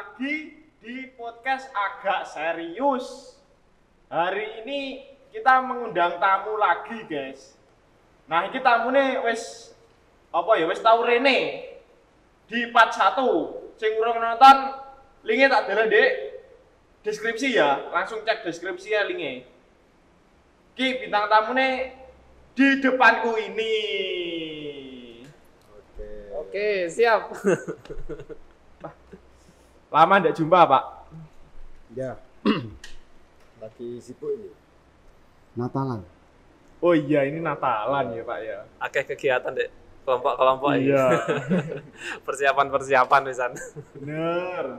lagi di podcast agak serius. Hari ini kita mengundang tamu lagi, guys. Nah, ini tamune wis tau rene di part 1. Sing urung nonton, linknya tak delok di deskripsi ya. Langsung cek deskripsi ya linknya. Ki bintang tamune di depanku ini. Oke, siap. Lama ndak jumpa, Pak. Ya, lagi sibuk ini. Natalan. Oh iya, ini Natalan ya, Pak ya. Akeh kegiatan dek kelompok-kelompok Iya. Persiapan pisan. Bener.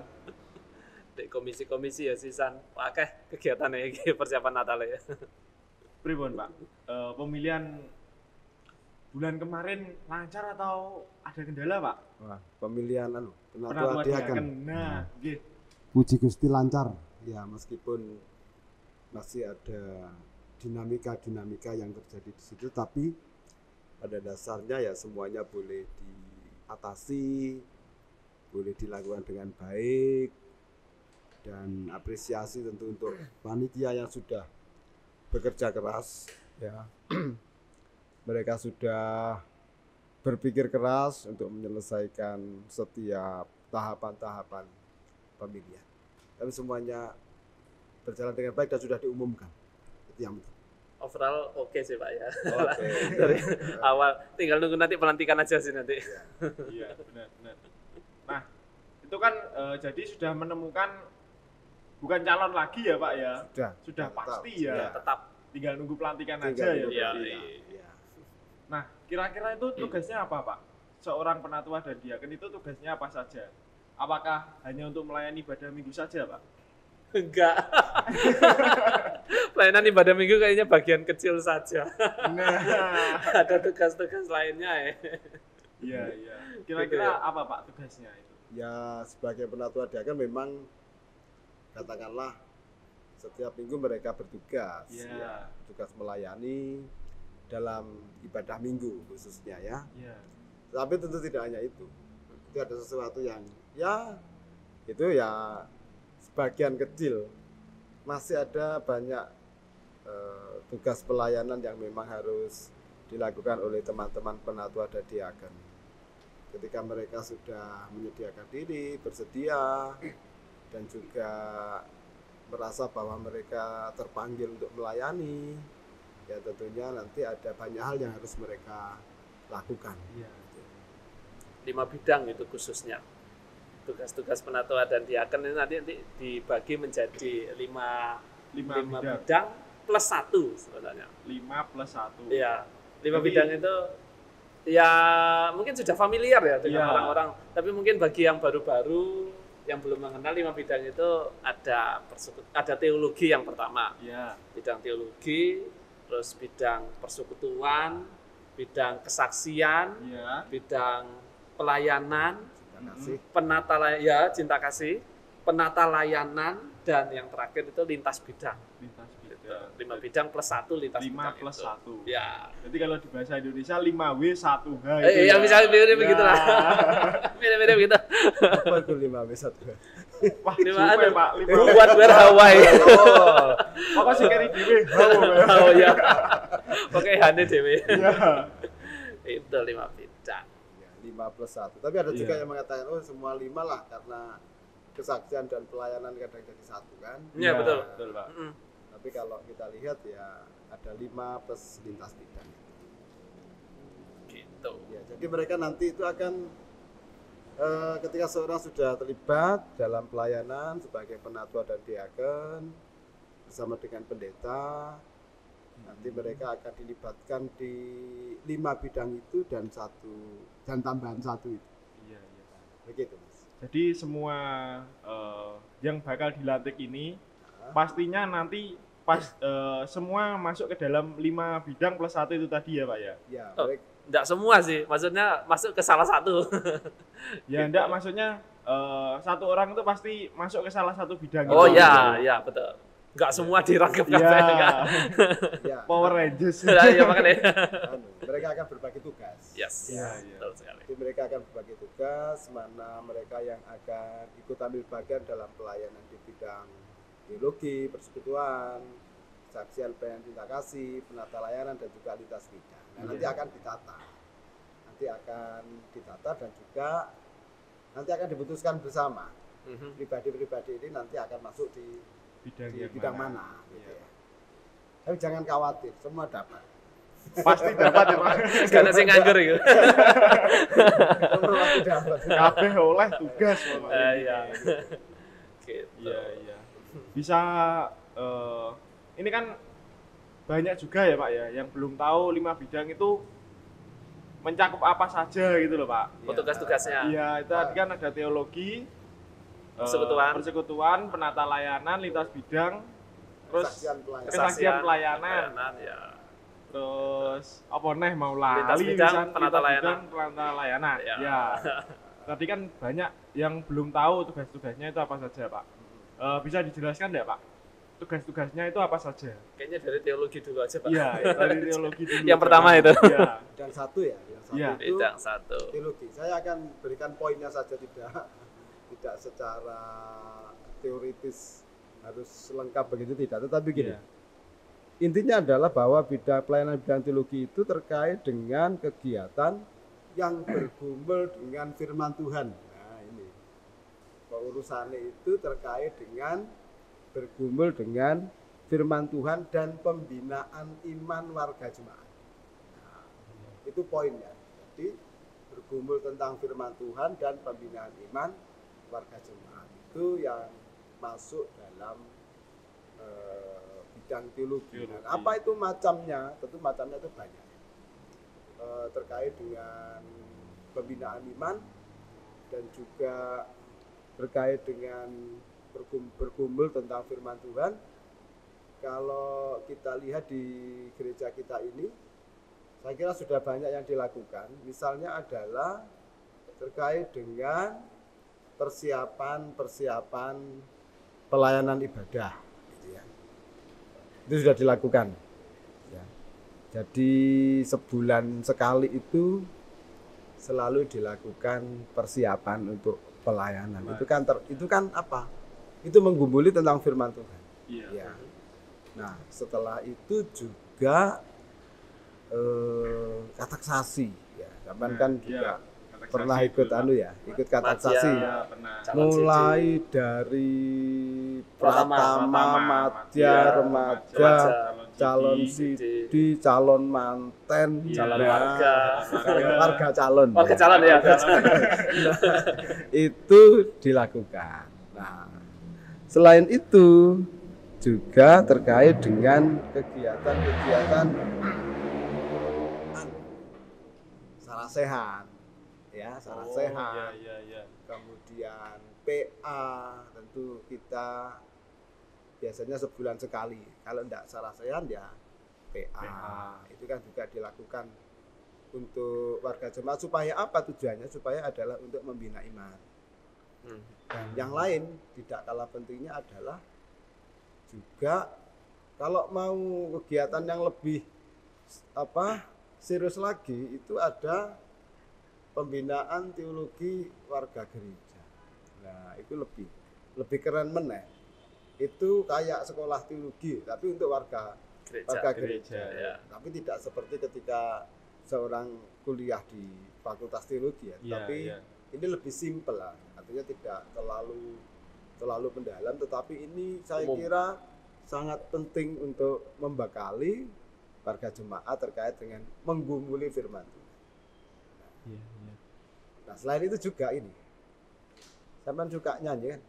Dek komisi-komisi ya sisan. Akeh kegiatan iki persiapan Natal ya. Pripun, Pak? Pemilihan bulan kemarin lancar atau ada kendala, Pak? Wah, pemilihan Penatua Diaken. Nah, nggih. Puji Gusti lancar. Ya, meskipun masih ada dinamika yang terjadi di situ, tapi pada dasarnya ya semuanya boleh diatasi, boleh dilakukan dengan baik, dan apresiasi tentu untuk panitia yang sudah bekerja keras, ya. Mereka sudah berpikir keras untuk menyelesaikan setiap tahapan-tahapan pemilihan. Tapi semuanya berjalan dengan baik dan sudah diumumkan. Itu yang penting. Overall oke sih Pak ya. Oke. Dari awal tinggal nunggu nanti pelantikan aja sih nanti. Iya, benar. Nah, itu kan jadi sudah menemukan bukan calon lagi ya, Pak ya? Sudah pasti ya. Tetap Tinggal nunggu pelantikan Tinggal aja ya. nunggu Iya, berarti. iya. Nah, kira-kira itu tugasnya apa, Pak? Seorang penatua dan diaken itu tugasnya apa saja? Apakah hanya untuk melayani ibadah minggu saja, Pak? enggak. Pelayanan ibadah minggu kayaknya bagian kecil saja. Nah, Ada tugas-tugas lainnya ya. iya. Kira-kira Gitu ya. apa, Pak, tugasnya itu? Ya, sebagai penatua diaken memang katakanlah setiap minggu mereka bertugas, Iya. ya, tugas melayani dalam ibadah minggu khususnya ya. Iya. Tapi tentu tidak hanya itu. Itu ada sesuatu yang ya itu ya sebagian kecil. Masih ada banyak tugas pelayanan yang memang harus dilakukan oleh teman-teman penatua dan diaken. Ketika mereka sudah menyediakan diri, bersedia, dan juga merasa bahwa mereka terpanggil untuk melayani, ya tentunya nanti ada banyak hal yang harus mereka lakukan. Iya. 5 bidang itu khususnya. Tugas-tugas penatua dan diaken ini nanti dibagi menjadi 5 bidang plus 1 sebenarnya. 5 plus 1. Iya, 5 bidang itu ya mungkin sudah familiar ya dengan Iya. orang-orang. Tapi mungkin bagi yang baru-baru yang belum mengenal 5 bidang itu ada teologi yang pertama. Iya. Bidang teologi, terus bidang persekutuan, bidang kesaksian, Iya. bidang pelayanan, Terima kasih. cinta kasih, penata layanan, dan yang terakhir itu lintas bidang. Lintas Gitu. bidang. 5 bidang plus 1 lintas 5 bidang plus itu. 1. Ya. Jadi kalau di bahasa Indonesia 5W 1H itu. Iya, bisa mirip begitulah. Mirip-mirip gitu. Apa itu 5W1? Wah, Lima sumpah, anu, Pak. 5W. buat ber Hawaii. Oh, Pokoknya sing keri dhewe. Oh ya. Oke, hane dewe. Iya. Itu 5 bidang. ya, 5 plus 1. Tapi ada juga Iya. yang mengatakan oh semua 5 lah karena kesaksian dan pelayanan kadang jadi 1 kan. Iya, betul. Betul, Pak. Mm-mm. Tapi kalau kita lihat ya ada 5 plus lintas bidang. Gitu. Ya, jadi mereka nanti itu akan ketika seorang sudah terlibat dalam pelayanan sebagai penatua dan diaken bersama dengan pendeta, nanti mereka akan dilibatkan di 5 bidang itu dan tambahan 1 itu. Iya, Pak. Begitu, Mas. Jadi semua yang bakal dilantik ini pastinya nanti semua masuk ke dalam 5 bidang plus 1 itu tadi ya, Pak ya? Ya, Oh. baik. Enggak semua sih, maksudnya masuk ke salah satu. Ya enggak, maksudnya satu orang itu pasti masuk ke salah satu bidang Oh gitu. ya, ya betul. Enggak semua dirangkep Iya. kabeh enggak. Ya, Power Rangers. Nah, ya makanya. mereka akan berbagi tugas. Yes. Iya, iya. Betul sekali. Jadi mereka akan berbagi tugas, mana mereka yang akan ikut ambil bagian dalam pelayanan di bidang teologi, persekutuan, kesaksian pelayanan cinta kasih, penata layanan dan juga lintas bidang. Nah, nanti akan ditata. Nanti akan ditata dan juga nanti akan diputuskan bersama. Pribadi-pribadi ini nanti akan masuk di bidang mana gitu Iya. ya. Tapi jangan khawatir, semua dapat. Pasti dapat ya Pak. Karena sing nganggur iku. Semua pasti dapat. Kabeh oleh tugas pokoknya. Iya. Gitu. Iya, iya. Bisa ini kan banyak juga ya Pak ya yang belum tahu 5 bidang itu mencakup apa saja gitu loh Pak. Tugas-tugasnya. Iya, itu tadi kan ada teologi, persekutuan, penata layanan, lintas bidang, terus kesaksian pelayanan. Ya. Terus apa neh mau Lintas lali bidang, misalnya, penata lintas layanan. bidang, penata layanan. Ya. Ya. Tadi kan banyak yang belum tahu tugas-tugasnya itu apa saja Pak. Bisa dijelaskan enggak Pak? Tugas-tugasnya itu apa saja? Kayaknya dari teologi dulu aja, Pak. Iya, dari teologi dulu. Yang pertama itu. Iya. Bidang satu ya, bidang satu Iya. itu Bidang 1. teologi. Saya akan berikan poinnya saja, tidak secara teoritis harus lengkap begitu tidak, tetapi gini. Iya. Intinya adalah bahwa pelayanan bidang teologi itu terkait dengan kegiatan yang bergumul dengan firman Tuhan. Nah, ini. Urusannya itu terkait dengan bergumul dengan firman Tuhan dan pembinaan iman warga jemaat. Nah, itu poinnya. Jadi bergumul tentang firman Tuhan dan pembinaan iman warga jemaat itu yang masuk dalam bidang teologi. Nah, apa itu macamnya? Tentu macamnya itu banyak. Terkait dengan pembinaan iman dan juga terkait dengan bergumul tentang firman Tuhan. Kalau kita lihat di gereja kita ini, saya kira sudah banyak yang dilakukan. Misalnya adalah terkait dengan persiapan pelayanan ibadah, gitu ya. Itu sudah dilakukan. Ya. Jadi sebulan sekali itu selalu dilakukan persiapan untuk pelayanan. Itu kan apa? Itu menggumuli tentang firman Tuhan. Iya. Ya. Nah, setelah itu juga kateksasi. Ya, zaman kan juga pernah ikut ikut kateksasi. Iya, pernah. Mulai dari pratama, madya, remaja, calon sidi, calon manten, Calon warga calon. Warga calon ya. Itu dilakukan. Nah, selain itu juga terkait dengan kegiatan-kegiatan sarasehan, ya, sarasehan. Iya. Kemudian PA, tentu kita biasanya sebulan sekali. Kalau enggak sarasehan ya PA. Itu kan juga dilakukan untuk warga jemaat supaya apa tujuannya? Supaya adalah untuk membina iman. Dan yang lain tidak kalah pentingnya adalah juga kalau mau kegiatan yang lebih serius lagi, itu ada pembinaan teologi warga gereja. Nah, itu lebih keren meneh. Itu kayak sekolah teologi tapi untuk warga gereja. Ya. Tapi tidak seperti ketika seorang kuliah di fakultas teologi ya. Tapi ini lebih simpel lah. Artinya tidak terlalu mendalam, tetapi ini saya kira sangat penting untuk membekali warga jemaat terkait dengan menggumuli firman Tuhan. Nah, selain itu juga ini, sampean suka nyanyi kan?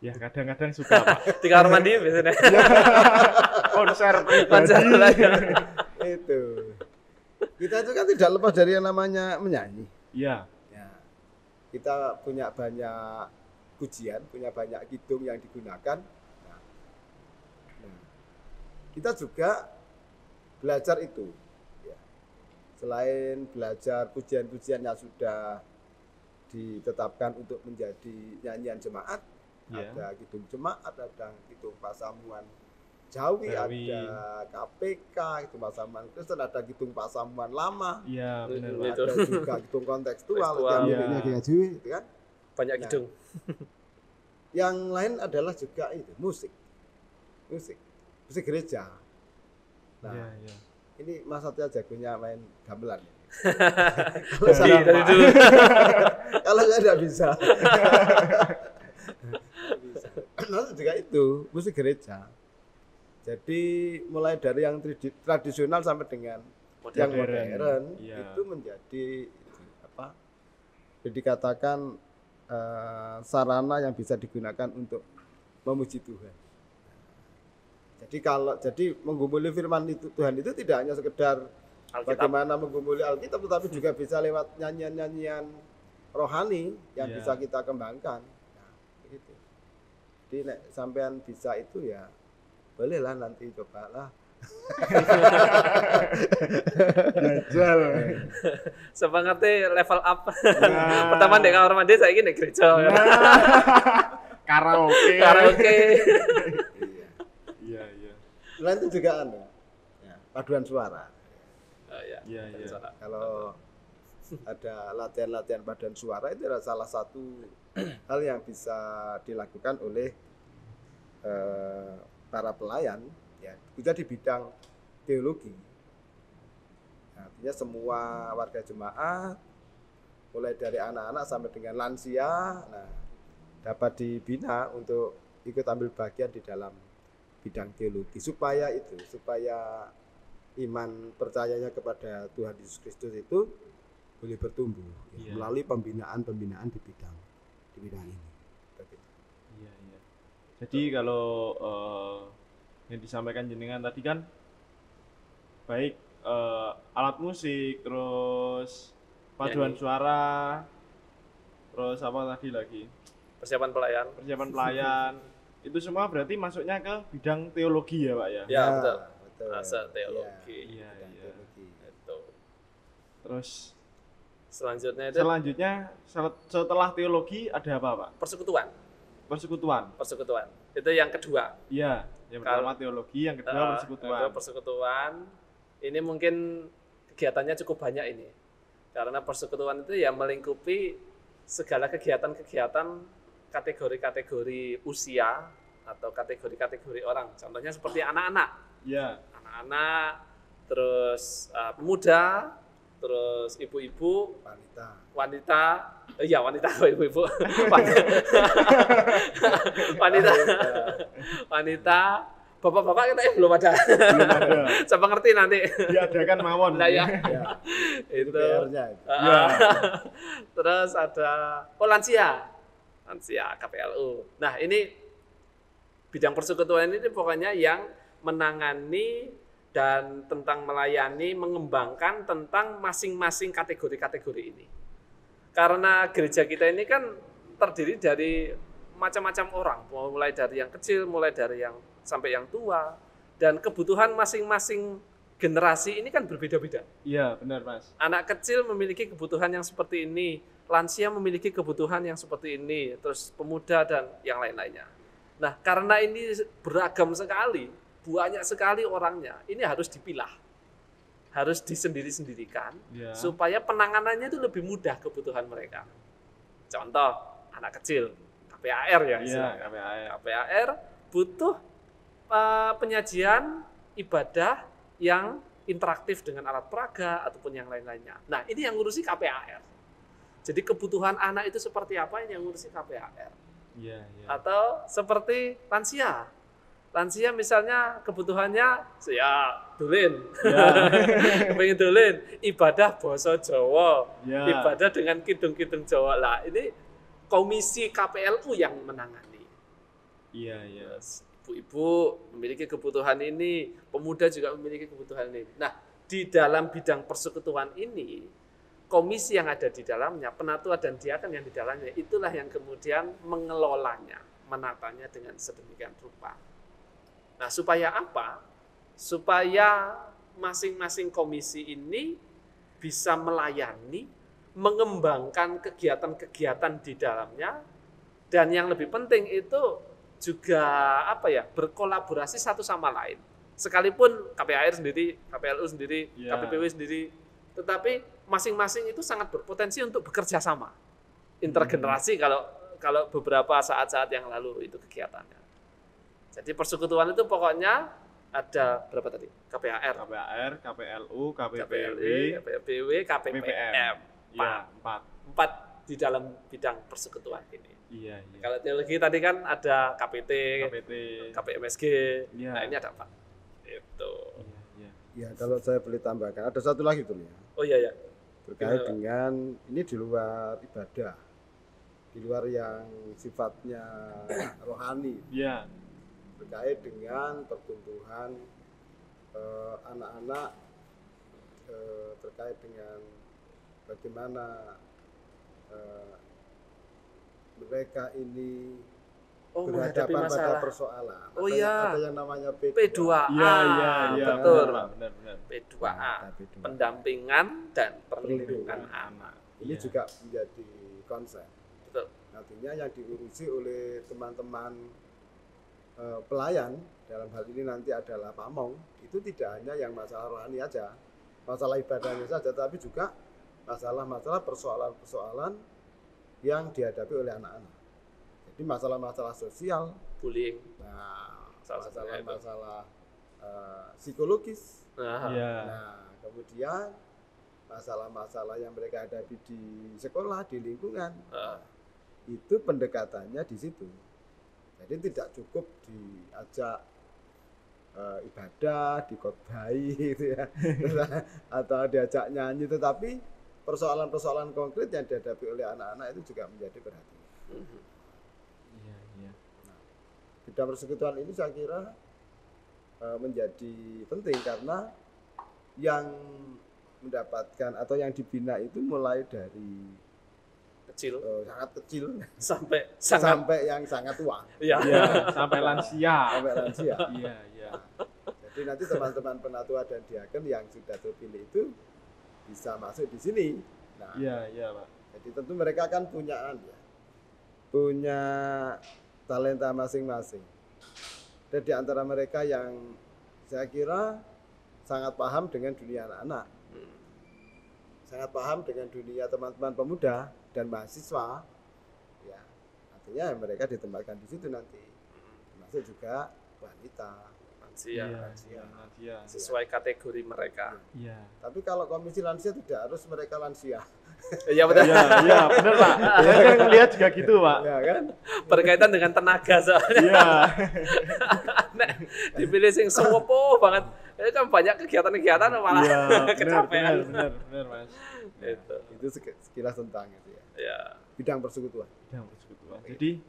Ya, kadang-kadang suka Pak. Di kamar mandi biasanya. Konser Konser pribadi. lagi. Itu. Kita itu kan tidak lepas dari yang namanya menyanyi. Iya. Ya. Kita punya banyak pujian, punya banyak kidung yang digunakan. Nah, kita juga belajar itu. Ya. Selain belajar pujian-pujian yang sudah ditetapkan untuk menjadi nyanyian jemaat, ada kidung jemaat, ada kidung pasamuan Jawi, Jawi. ada KPK, itu Pasaman Kristen, ada Kidung Pasamuan Lama, Iya, benar Pak. Itu. ada juga Kidung Kontekstual Tekstual. yang Iya. miliknya GHJW, itu kan. Banyak Nah. gedung. Yang lain adalah juga itu musik gereja. Nah, Iya, iya. ini Mas Satya jagonya main gamelan. Dari, saya- dari dulu. Kalau saya tidak bisa. Nah, juga itu musik gereja. Jadi mulai dari yang tradisional sampai dengan yang modern Iya. itu menjadi apa? Jadi dikatakan sarana yang bisa digunakan untuk memuji Tuhan. Jadi menggumuli firman itu Tuhan itu tidak hanya sekedar Alkitab. bagaimana menggumuli Alkitab, tetapi juga bisa lewat nyanyian-nyanyian rohani yang Iya. bisa kita kembangkan. Nah, begitu. Jadi nek sampean bisa itu ya bolehlah nanti cobalah. Jajal. Semangatnya level up. Nah. Pertama di kamar mandi, saya ini gereja. Karaoke. Karaoke. Iya. Iya, iya. Selain itu juga ya, paduan suara. Oh, iya. Iya, iya. Kalau ada latihan-latihan paduan suara itu adalah salah satu hal yang bisa dilakukan oleh para pelayan, ya, kita di bidang teologi. Nah, artinya semua warga jemaat, mulai dari anak-anak sampai dengan lansia, nah, dapat dibina untuk ikut ambil bagian di dalam bidang teologi supaya iman percayanya kepada Tuhan Yesus Kristus itu boleh bertumbuh ya, Iya. melalui pembinaan di bidang ini. Iya, iya. Jadi kalau yang disampaikan jenengan tadi kan baik alat musik, terus paduan Nyanyi. suara, terus apa tadi lagi? Persiapan pelayan. Persiapan pelayan. Itu semua berarti masuknya ke bidang teologi ya, Pak ya? Ya, betul. betul. Rasa teologi. Iya, Bidang iya. teologi. Itu. Terus Selanjutnya itu selanjutnya setelah teologi ada apa, Pak? persekutuan. Persekutuan. Itu yang kedua. Iya, yang pertama teologi, yang kedua persekutuan. Kedua persekutuan. Ini mungkin kegiatannya cukup banyak ini. Karena persekutuan itu ya melingkupi segala kegiatan-kegiatan kategori-kategori usia atau kategori-kategori orang. Contohnya seperti anak-anak. Iya. Anak-anak, terus pemuda, terus ibu-ibu, wanita, ibu-ibu, wanita, bapak-bapak kita belum ada. Belum ada. Coba ngerti nanti. Diadakan mawon. Nah ya, Ya, itu. PR-nya itu. Iya. Terus ada lansia KPLU. Nah ini bidang persekutuan ini pokoknya yang menangani dan tentang melayani, mengembangkan tentang masing-masing kategori-kategori ini. Karena gereja kita ini kan terdiri dari macam-macam orang, mulai dari yang kecil, mulai dari yang sampai yang tua, dan kebutuhan masing-masing generasi ini kan berbeda-beda. Iya, benar, Mas. Anak kecil memiliki kebutuhan yang seperti ini, lansia memiliki kebutuhan yang seperti ini, terus pemuda dan yang lain-lainnya. Nah, karena ini beragam sekali, banyak sekali orangnya, ini harus dipilah, harus disendiri-sendirikan, Iya. supaya penanganannya itu lebih mudah kebutuhan mereka. Contoh, anak kecil, KPAR ya Iya, istilahnya. KPAR. KPAR butuh penyajian ibadah yang interaktif dengan alat peraga ataupun yang lain-lainnya. Nah, ini yang ngurusi KPAR. Jadi kebutuhan anak itu seperti apa, ini yang ngurusi KPAR. Iya, iya. Atau seperti lansia. Lansia misalnya kebutuhannya ya dolen. Ya. Pengen dolen, ibadah basa Jawa. Ya. Ibadah dengan kidung-kidung Jawa. Lah, ini komisi KPLU yang menangani. Iya, iya. Ibu-ibu memiliki kebutuhan ini, pemuda juga memiliki kebutuhan ini. Nah, di dalam bidang persekutuan ini, komisi yang ada di dalamnya, penatua dan diaken yang di dalamnya, itulah yang kemudian mengelolanya, menatanya dengan sedemikian rupa. Nah, supaya apa? Supaya masing-masing komisi ini bisa melayani, mengembangkan kegiatan-kegiatan di dalamnya, dan yang lebih penting itu juga berkolaborasi satu sama lain. Sekalipun KPAR sendiri, KPLU sendiri, KPPW sendiri, tetapi masing-masing itu sangat berpotensi untuk bekerja sama. Intergenerasi kalau beberapa saat-saat yang lalu itu kegiatannya. Jadi persekutuan itu pokoknya ada berapa tadi? KPAR, KPLU, KPPW, KPPW, KPPM. Iya, 4 di dalam bidang persekutuan ini. Iya. Kalau teologi tadi kan ada KPT, KPMSG. Iya. Nah, ini ada 4. Itu. Iya. Ya, kalau saya boleh tambahkan, ada satu lagi tuh ya. Oh iya. Terkait dengan ini di luar ibadah, di luar yang sifatnya rohani. Iya. Terkait dengan pertumbuhan anak-anak, terkait dengan bagaimana mereka ini berhadapan pada persoalan. Oh iya. Ada yang namanya P2A. Iya. Betul. Benar. P2A. Pendampingan dan perlindungan anak. Ini juga menjadi konsep. Betul. Artinya yang diurusi oleh teman-teman pelayan dalam hal ini nanti adalah pamong, itu tidak hanya yang masalah rohani aja, masalah ibadahnya saja, tapi juga masalah-masalah persoalan-persoalan yang dihadapi oleh anak-anak. Jadi masalah-masalah sosial, bullying, masalah-masalah psikologis, nah kemudian masalah-masalah yang mereka hadapi di sekolah, di lingkungan, itu pendekatannya di situ. Jadi tidak cukup diajak ibadah, dikhotbahi gitu ya, atau diajak nyanyi, tetapi persoalan-persoalan konkret yang dihadapi oleh anak-anak itu juga menjadi perhatian. Iya. Nah, bidang persekutuan ini saya kira menjadi penting karena yang mendapatkan atau yang dibina itu mulai dari kecil, sangat kecil sampai yang sangat tua. Iya, sampai lansia. Iya. Jadi nanti teman-teman penatua dan diaken yang sudah terpilih itu bisa masuk di sini. Nah, iya, Pak. Jadi tentu mereka kan punya talenta masing-masing. Dan di antara mereka yang saya kira sangat paham dengan dunia anak-anak, sangat paham dengan dunia teman-teman pemuda dan mahasiswa, ya artinya mereka ditempatkan di situ nanti, termasuk juga wanita, lansia, sesuai kategori mereka. Iya. Tapi kalau komisi lansia tidak harus mereka lansia. Iya betul. Iya, benar Pak. Saya kan ngelihat juga gitu Pak. Ya kan? Berkaitan dengan tenaga soalnya. Iya. Nah, dipilih sing sewopo banget. Itu kan banyak kegiatan-kegiatan malah kecapean. Benar Mas. Itu sekilas tentang itu ya. Iya. Bidang persekutuan. Jadi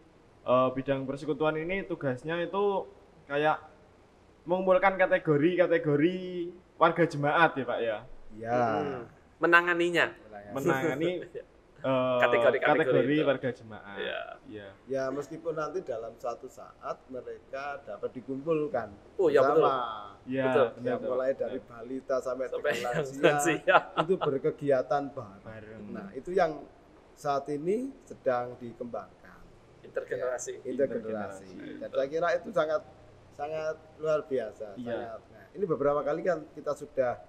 bidang persekutuan ini tugasnya itu kayak mengumpulkan kategori warga jemaat ya Pak ya. Iya. Menangani kategori warga jemaat. Iya. Ya meskipun nanti dalam suatu saat mereka dapat dikumpulkan. Oh ya betul. Iya, Ya, mulai dari balita sampai dengan lansia itu berkegiatan bareng. Nah, itu yang saat ini sedang dikembangkan. Intergenerasi. Dan saya kira itu sangat luar biasa. Iya. Nah, ini beberapa kali kan kita sudah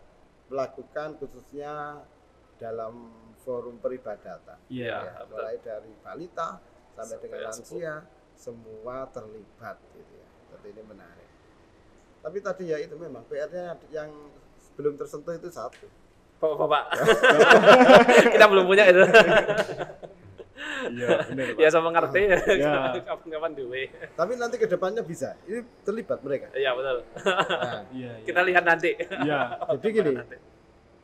melakukan khususnya dalam forum peribadatan. Iya. Ya, mulai dari balita sampai dengan lansia, semua terlibat gitu ya. Jadi ini menarik. Tapi tadi ya itu memang PR-nya yang belum tersentuh itu satu. Bapak. Kita belum punya itu. Iya, benar Pak. Ya sama ngerti. Ya. Kapan-kapan dewe. Tapi nanti ke depannya bisa. Ini terlibat mereka. Iya betul. Nah, Iya. Kita lihat nanti. Iya. jadi gini,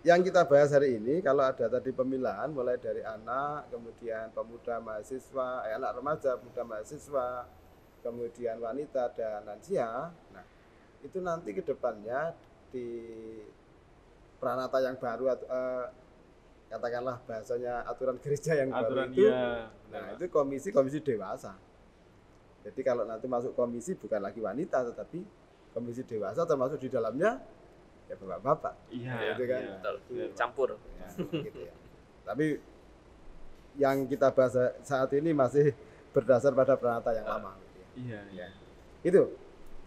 yang kita bahas hari ini kalau ada tadi pemilahan mulai dari anak, kemudian pemuda mahasiswa, anak remaja, pemuda mahasiswa, kemudian wanita dan lansia. Nah, itu nanti ke depannya di pranata yang baru atau katakanlah bahasanya aturan gereja yang baru itu. Iya. Nah, itu komisi dewasa. Jadi kalau nanti masuk komisi bukan lagi wanita tetapi komisi dewasa termasuk di dalamnya ya bapak-bapak. Iya. Gitu kan. Iya, betul. Itu, Campur. ya, gitu ya. Tapi yang kita bahas saat ini masih berdasar pada pranata yang lama. Gitu ya. Iya, iya. Itu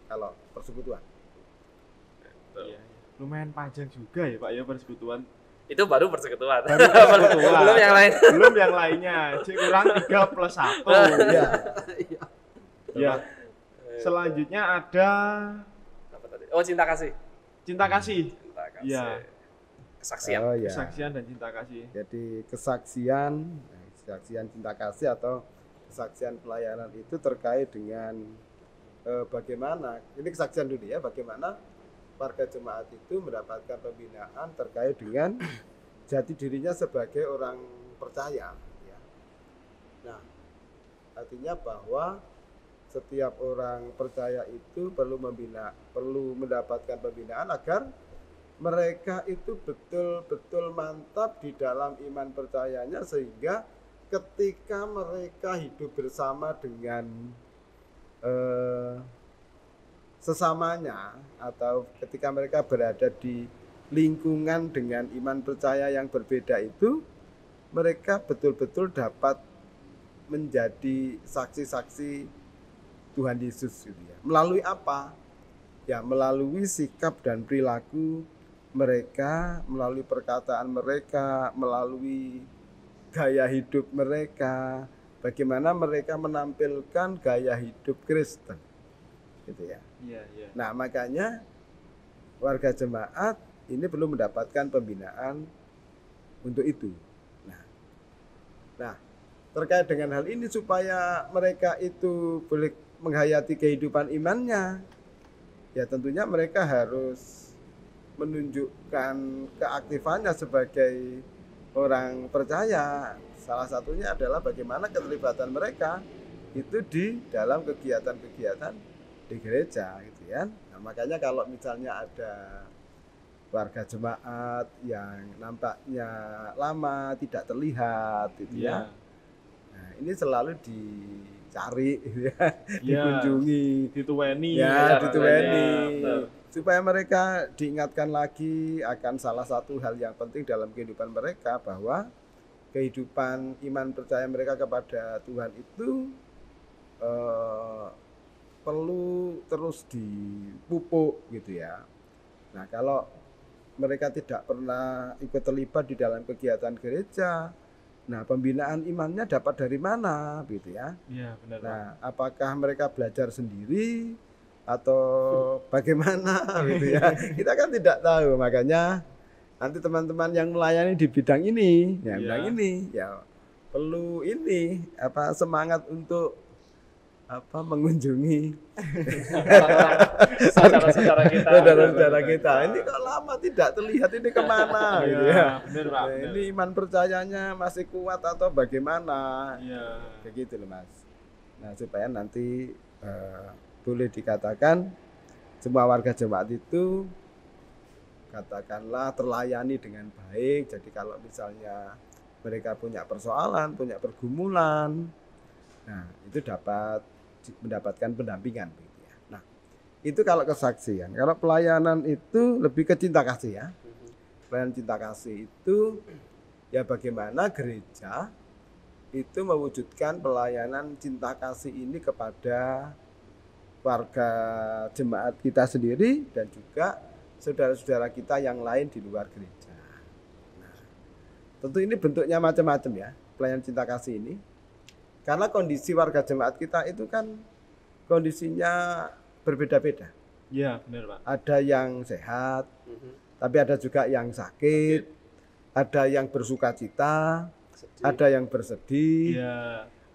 kalau persekutuan. Iya. Lumayan panjang juga ya Pak ya persekutuan. Itu baru persekutuan. Baru persekutuan. Belum yang lain. Belum yang lainnya. Cik kurang 3+1. Iya. Ya. Selanjutnya ada Apa tadi? Oh, cinta kasih. cinta kasih. Cinta kasih. Iya. Kesaksian. Oh, ya. Kesaksian dan cinta kasih. Jadi kesaksian cinta kasih atau kesaksian pelayanan itu terkait dengan bagaimana, ini kesaksian dulu ya, bagaimana warga jemaat itu mendapatkan pembinaan terkait dengan jati dirinya sebagai orang percaya. Ya. Nah, artinya bahwa setiap orang percaya itu perlu mendapatkan pembinaan agar mereka itu betul-betul mantap di dalam iman percayanya, sehingga ketika mereka hidup bersama dengan sesamanya atau ketika mereka berada di lingkungan dengan iman percaya yang berbeda itu, mereka betul-betul dapat menjadi saksi-saksi Tuhan Yesus gitu ya. Melalui apa? Ya, melalui sikap dan perilaku mereka, melalui perkataan mereka, melalui gaya hidup mereka, bagaimana mereka menampilkan gaya hidup Kristen, gitu ya. Iya, iya. Nah, makanya warga jemaat ini perlu mendapatkan pembinaan untuk itu. Nah, terkait dengan hal ini supaya mereka itu boleh menghayati kehidupan imannya, ya tentunya mereka harus menunjukkan keaktifannya sebagai orang percaya. Salah satunya adalah bagaimana keterlibatan mereka itu di dalam kegiatan-kegiatan di gereja gitu ya. Nah, makanya kalau misalnya ada warga jemaat yang nampaknya lama tidak terlihat gitu ya. Nah, ini selalu dicari gitu ya, dikunjungi, dituweni ya, dituweni. Betul. Supaya mereka diingatkan lagi akan salah satu hal yang penting dalam kehidupan mereka, bahwa kehidupan iman percaya mereka kepada Tuhan itu perlu terus dipupuk gitu ya. Nah, kalau mereka tidak pernah ikut terlibat di dalam kegiatan gereja, nah pembinaan imannya dapat dari mana gitu ya. Iya, benar. Nah, apakah mereka belajar sendiri atau bagaimana gitu ya, kita kan tidak tahu. Makanya nanti teman-teman yang melayani di bidang ini, ya bidang ini ya perlu ini semangat untuk mengunjungi saudara-saudara kita. Ini kok lama tidak terlihat, ini kemana gitu ya. Benar, Pak. Ini iman percayanya masih kuat atau bagaimana? Iya. Begitu loh, Mas. Nah, supaya nanti boleh dikatakan semua warga jemaat itu katakanlah terlayani dengan baik. Jadi kalau misalnya mereka punya persoalan, punya pergumulan, nah itu dapat mendapatkan pendampingan gitu ya. Nah, itu kalau kesaksian. Kalau pelayanan itu lebih ke cinta kasih ya. Pelayanan cinta kasih itu ya bagaimana gereja itu mewujudkan pelayanan cinta kasih ini kepada warga jemaat kita sendiri dan juga saudara-saudara kita yang lain di luar gereja. Nah, tentu ini bentuknya macam-macam ya, pelayanan cinta kasih ini. Karena kondisi warga jemaat kita itu kan kondisinya berbeda-beda. Iya, benar, Pak. Ada yang sehat, tapi ada juga yang sakit, ada yang bersukacita, ada yang bersedih,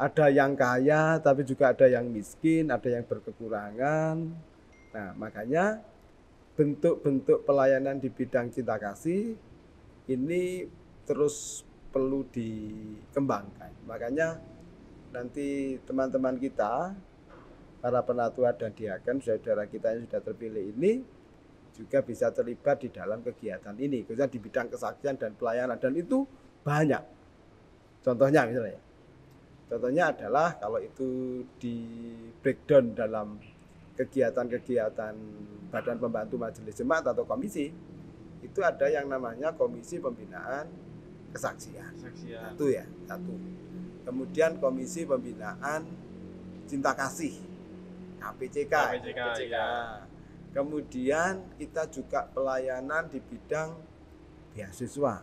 ada yang kaya, tapi juga ada yang miskin, ada yang berkekurangan. Nah, makanya bentuk-bentuk pelayanan di bidang cinta kasih ini terus perlu dikembangkan. Makanya nanti teman-teman kita, para penatua dan diaken, saudara kita yang sudah terpilih ini juga bisa terlibat di dalam kegiatan ini, khususnya di bidang kesaksian dan pelayanan, dan itu banyak. Contohnya misalnya, contohnya adalah kalau itu di breakdown dalam kegiatan-kegiatan Badan Pembantu Majelis Jemaat atau komisi, itu ada yang namanya Komisi Pembinaan Kesaksian. Satu ya, satu. Kemudian Komisi Pembinaan Cinta Kasih. KPCK. KPCK, ya. Kemudian kita juga pelayanan di bidang beasiswa.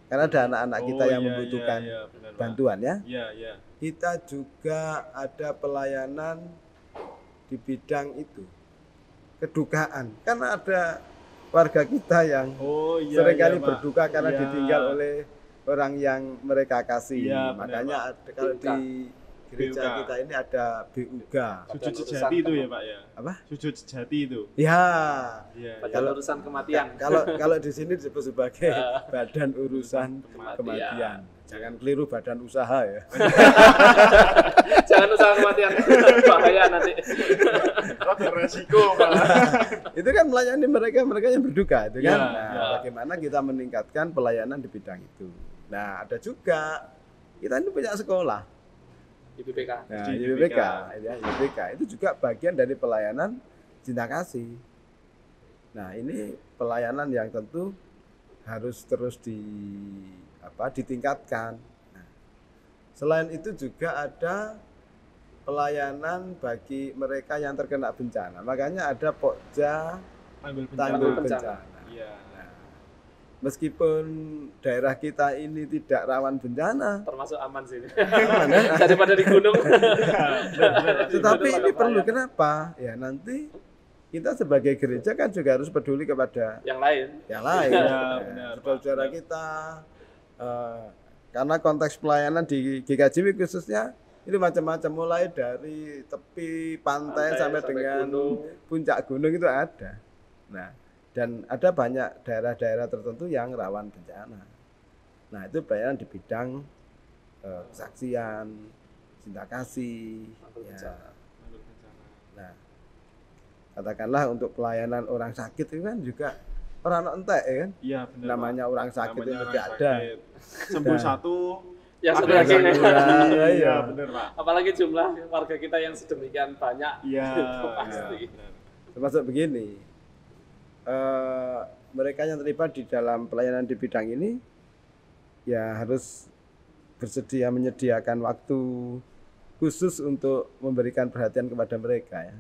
Karena ada anak-anak kita yang membutuhkan benar, Pak. bantuan ya. Iya, iya. Kita juga ada pelayanan di bidang itu kedukaan. Karena ada warga kita yang seringkali berduka karena ditinggal oleh orang yang mereka kasih. Iya, makanya ada, kalau di gereja kita ini ada BUG. Sujud sejati itu ya, Pak ya. Apa? Sujud sejati itu. Ya. Iya. Badan urusan kematian. Kalau di sini disebut sebagai badan urusan kematian. Jangan keliru badan usaha ya. Jangan usaha kematian. Bahaya nanti. Rada resiko, Pak. Itu kan melayani mereka yang berduka itu kan. Ya, Nah, bagaimana kita meningkatkan pelayanan di bidang itu. Nah, ada juga kita ini punya sekolah. IPPK. Nah, Di IPPK, ya, IPPK itu juga bagian dari pelayanan cinta kasih. Nah, ini pelayanan yang tentu harus terus ditingkatkan. Nah, selain itu juga ada pelayanan bagi mereka yang terkena bencana. Makanya ada Pokja Tanggul Bencana. Iya. Meskipun daerah kita ini tidak rawan bencana, Termasuk aman sih. aman, ya. Daripada di gunung. Tetapi Itu ini perlu bahaya. kenapa? Ya nanti kita sebagai gereja kan juga harus peduli kepada Yang lain. yang lain. Ya, Nah, benar, saudara Pak. kita, karena konteks pelayanan di GKJW khususnya itu macam-macam, mulai dari tepi pantai sampai dengan gunung. puncak gunung itu ada. Nah, dan ada banyak daerah-daerah tertentu yang rawan bencana. Nah, itu pelayanan di bidang kesaksian, cinta kasih. Ya. Nah, katakanlah untuk pelayanan orang sakit itu kan juga orang entek ya kan. Iya, benar. Namanya Pak. orang sakit Namanya itu orang tidak ada. sakit. Sembuh Nah. satu. Yang ada sudah yang gini. sembuh. Iya. Iya, benar, Pak. Apalagi jumlah warga kita yang sedemikian banyak. Iya. Itu pasti. Iya, benar. Termasuk begini, mereka yang terlibat di dalam pelayanan di bidang ini ya harus bersedia menyediakan waktu khusus untuk memberikan perhatian kepada mereka ya.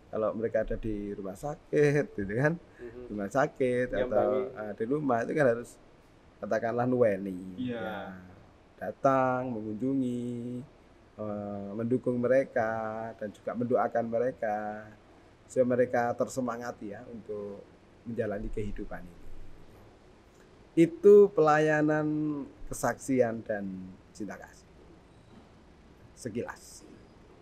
Kalau mereka ada di rumah sakit, gitu kan, rumah sakit atau di rumah itu kan harus katakanlah nuweni, Iya. ya, datang mengunjungi, mendukung mereka dan juga mendoakan mereka supaya mereka tersemangati ya untuk menjalani kehidupan ini. Itu pelayanan kesaksian dan cinta kasih. Sekilas.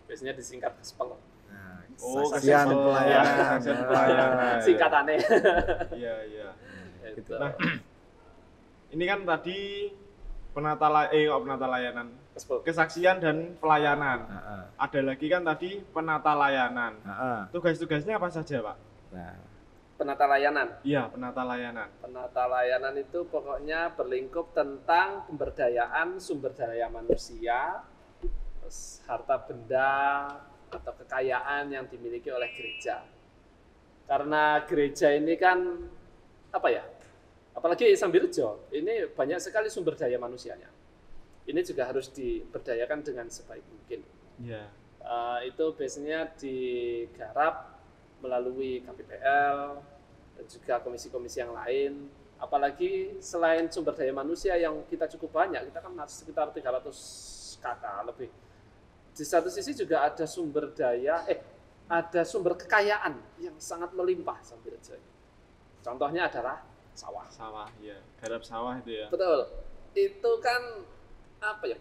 Biasanya disingkat SPEL. Nah, Oh, kesaksian kesaksian. pelayanan. Kesaksian pelayanan. Singkatannya. Iya, iya. Itu. Nah, ini kan tadi penata layanan, SPEL. kesaksian dan pelayanan. Heeh. Ada lagi kan tadi penata layanan. Heeh. Tugas-tugasnya apa saja, Pak? Nah, Penata layanan. Iya, penata layanan. Penata layanan itu pokoknya berlingkup tentang pemberdayaan sumber daya manusia, terus harta benda atau kekayaan yang dimiliki oleh gereja. Karena gereja ini kan apa ya? Apalagi Sambirejo, ini banyak sekali sumber daya manusianya. Ini juga harus diberdayakan dengan sebaik mungkin. Iya. Itu biasanya digarap melalui KPPL dan juga komisi-komisi yang lain. Apalagi selain sumber daya manusia yang kita cukup banyak, kita kan sekitar 300 KK lebih. Di satu sisi juga ada sumber daya, ada sumber kekayaan yang sangat melimpah Sambirejo. Contohnya adalah sawah. Sawah, iya. Garap sawah itu ya. Betul. Itu kan apa ya?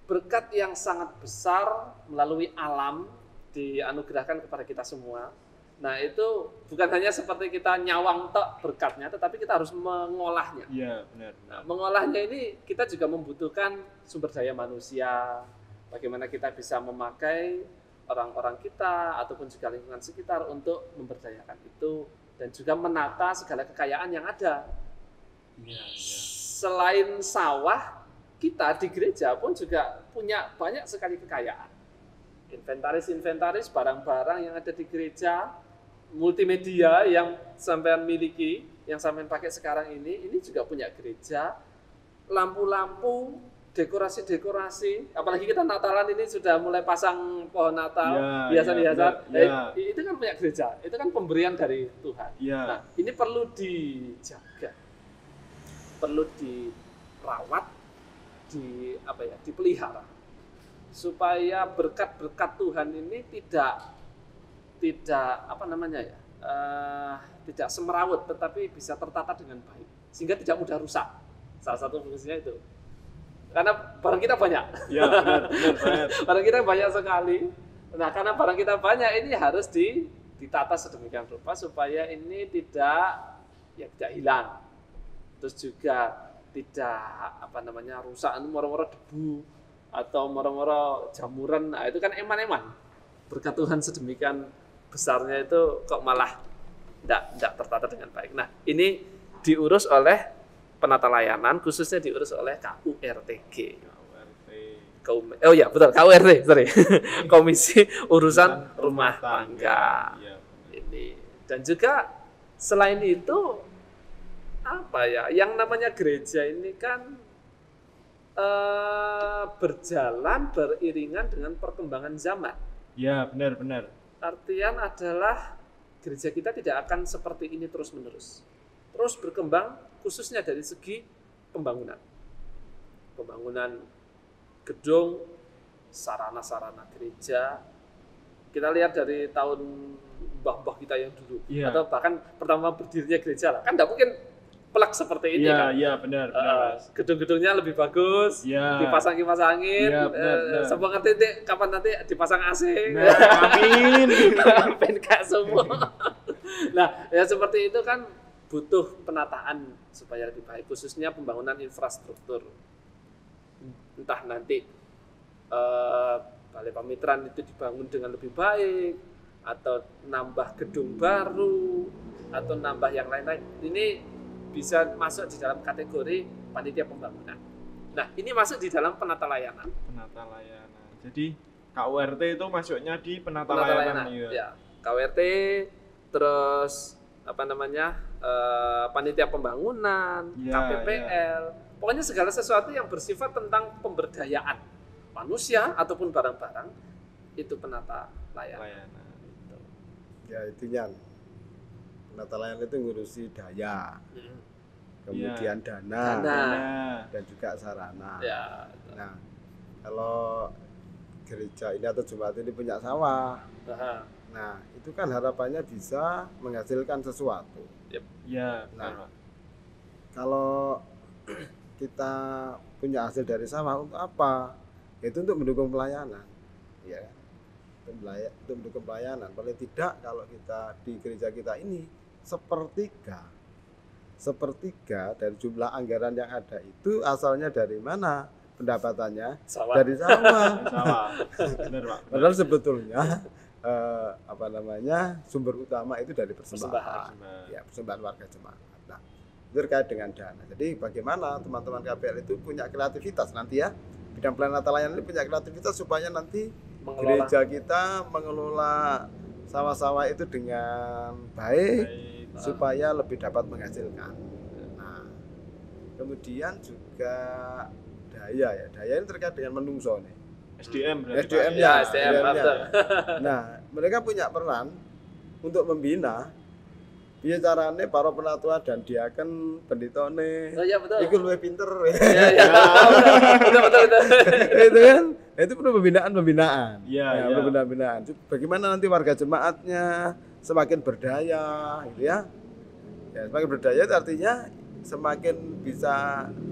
Berkat yang sangat besar melalui alam dianugerahkan kepada kita semua. Nah, itu bukan hanya seperti kita nyawang tok berkatnya, tetapi kita harus mengolahnya. Iya, benar. Nah, mengolahnya ini kita juga membutuhkan sumber daya manusia. Bagaimana kita bisa memakai orang-orang kita ataupun juga lingkungan sekitar untuk memberdayakan itu dan juga menata segala kekayaan yang ada. Iya, iya. Selain sawah, kita di gereja pun juga punya banyak sekali kekayaan. Inventaris barang-barang yang ada di gereja, multimedia yang sampean miliki, yang sampean pakai sekarang ini juga punya gereja. Lampu-lampu dekorasi-dekorasi, apalagi kita Natalan ini sudah mulai pasang pohon Natal, Ya, hiasan-hiasan. ya, ya. Itu kan punya gereja, itu kan pemberian dari Tuhan. Ya. Nah, ini perlu dijaga, perlu dirawat, dipelihara, supaya berkat-berkat Tuhan ini tidak tidak semerawut, tetapi bisa tertata dengan baik, sehingga tidak mudah rusak. Salah satu fungsinya itu. Karena barang kita banyak. Ya, benar. Barang kita banyak sekali. Nah, karena barang kita banyak ini harus ditata sedemikian rupa supaya ini tidak hilang. Terus juga tidak rusak, moro-moro debu atau moro-moro jamuran. Nah, itu kan eman-eman. Berkat Tuhan sedemikian besarnya itu kok malah tidak tertata dengan baik. Nah, ini diurus oleh penata layanan, khususnya diurus oleh KURTG. Oh ya, betul, KURT, sorry. Komisi Urusan Rumah Tangga. Ya. Ini. Dan juga selain itu yang namanya gereja ini kan berjalan beriringan dengan perkembangan zaman. Ya, benar. Artian adalah gereja kita tidak akan seperti ini terus-menerus. Terus berkembang khususnya dari segi pembangunan gedung, sarana-sarana gereja. Kita lihat dari tahun mbah-mbah kita yang dulu, atau bahkan pertama berdirinya gereja lah, kan tidak mungkin plak seperti ini kan. Iya, benar. Gedung-gedungnya lebih bagus, dipasang kipas angin, sampai ngerti kapan nanti dipasang AC. Nah, amin. Amin kak semua. Nah, ya seperti itu kan butuh penataan supaya lebih baik, khususnya pembangunan infrastruktur. Entah nanti Balai Pamitran itu dibangun dengan lebih baik, atau nambah gedung baru, atau nambah yang lain-lain. Ini bisa masuk di dalam kategori panitia pembangunan. Nah, ini masuk di dalam penata layanan. Jadi KURT itu masuknya di penata layanan. Ya, KURT, terus panitia pembangunan, KPPL, pokoknya segala sesuatu yang bersifat tentang pemberdayaan manusia ataupun barang-barang, itu penata layanan. Ya itunya, penata layanan itu ngurusi daya, kemudian dana, dan juga sarana. Ya. Nah, kalau gereja ini atau jemaat ini punya sawah, nah itu kan harapannya bisa menghasilkan sesuatu. Ya. Nah, kalau kita punya hasil dari sawah untuk apa? Itu untuk mendukung pelayanan, ya. Untuk mendukung pelayanan. Paling tidak kalau kita di gereja kita ini sepertiga dari jumlah anggaran yang ada itu asalnya dari mana? Pendapatannya sawah. Dari sawah. Benar, Pak. Padahal sebetulnya sumber utama itu dari persembahan. Ya, persembahan warga jemaat. Nah, itu terkait dengan dana. Jadi bagaimana teman-teman KPL itu punya kreativitas nanti ya, bidang penata layanan ini punya kreativitas supaya nanti gereja kita mengelola sawah-sawah itu dengan baik. Supaya lebih dapat menghasilkan. Nah, kemudian juga daya ini terkait dengan menungso nih. SDM ya. Nah, mereka punya peran untuk membina piye carane para penatua dan diaken pendetone. Oh iya betul. Iku luwih pinter. Iya. Betul. Itu kan, itu perlu pembinaan. Iya. Pembinaan. Bagaimana nanti warga jemaatnya semakin berdaya, gitu ya. Ya, semakin berdaya itu artinya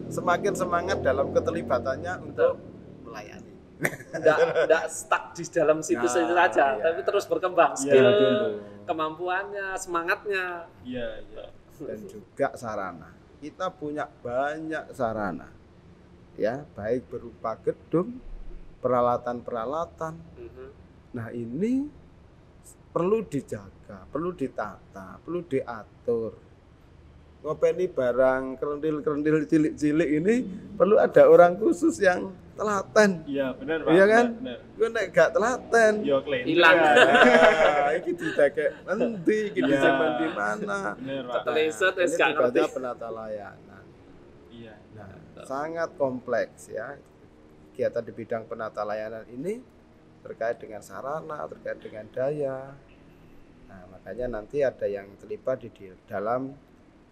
semakin semangat dalam keterlibatannya untuk melayani. Tidak stuck di dalam situs itu saja, tapi terus berkembang skill, kemampuannya, semangatnya. Iya. Dan juga sarana. Kita punya banyak sarana, ya, baik berupa gedung, peralatan. Nah ini perlu dijaga, perlu ditata, perlu diatur. Ngopeni barang kerendil cilik-cilik ini perlu ada orang khusus yang telaten. Iya, benar, Pak. Iya kan? Gue nek gak telaten, yo klaim. Hilang. Iki didake endi, iki disimpen di mana? Benar, Pak. Terliset Ini gak ngerti. tugasnya penata layanan. Iya. Nah, sangat kompleks ya. kegiatan di bidang penata layanan ini terkait dengan sarana, terkait dengan daya. Nah, makanya nanti ada yang terlibat di dalam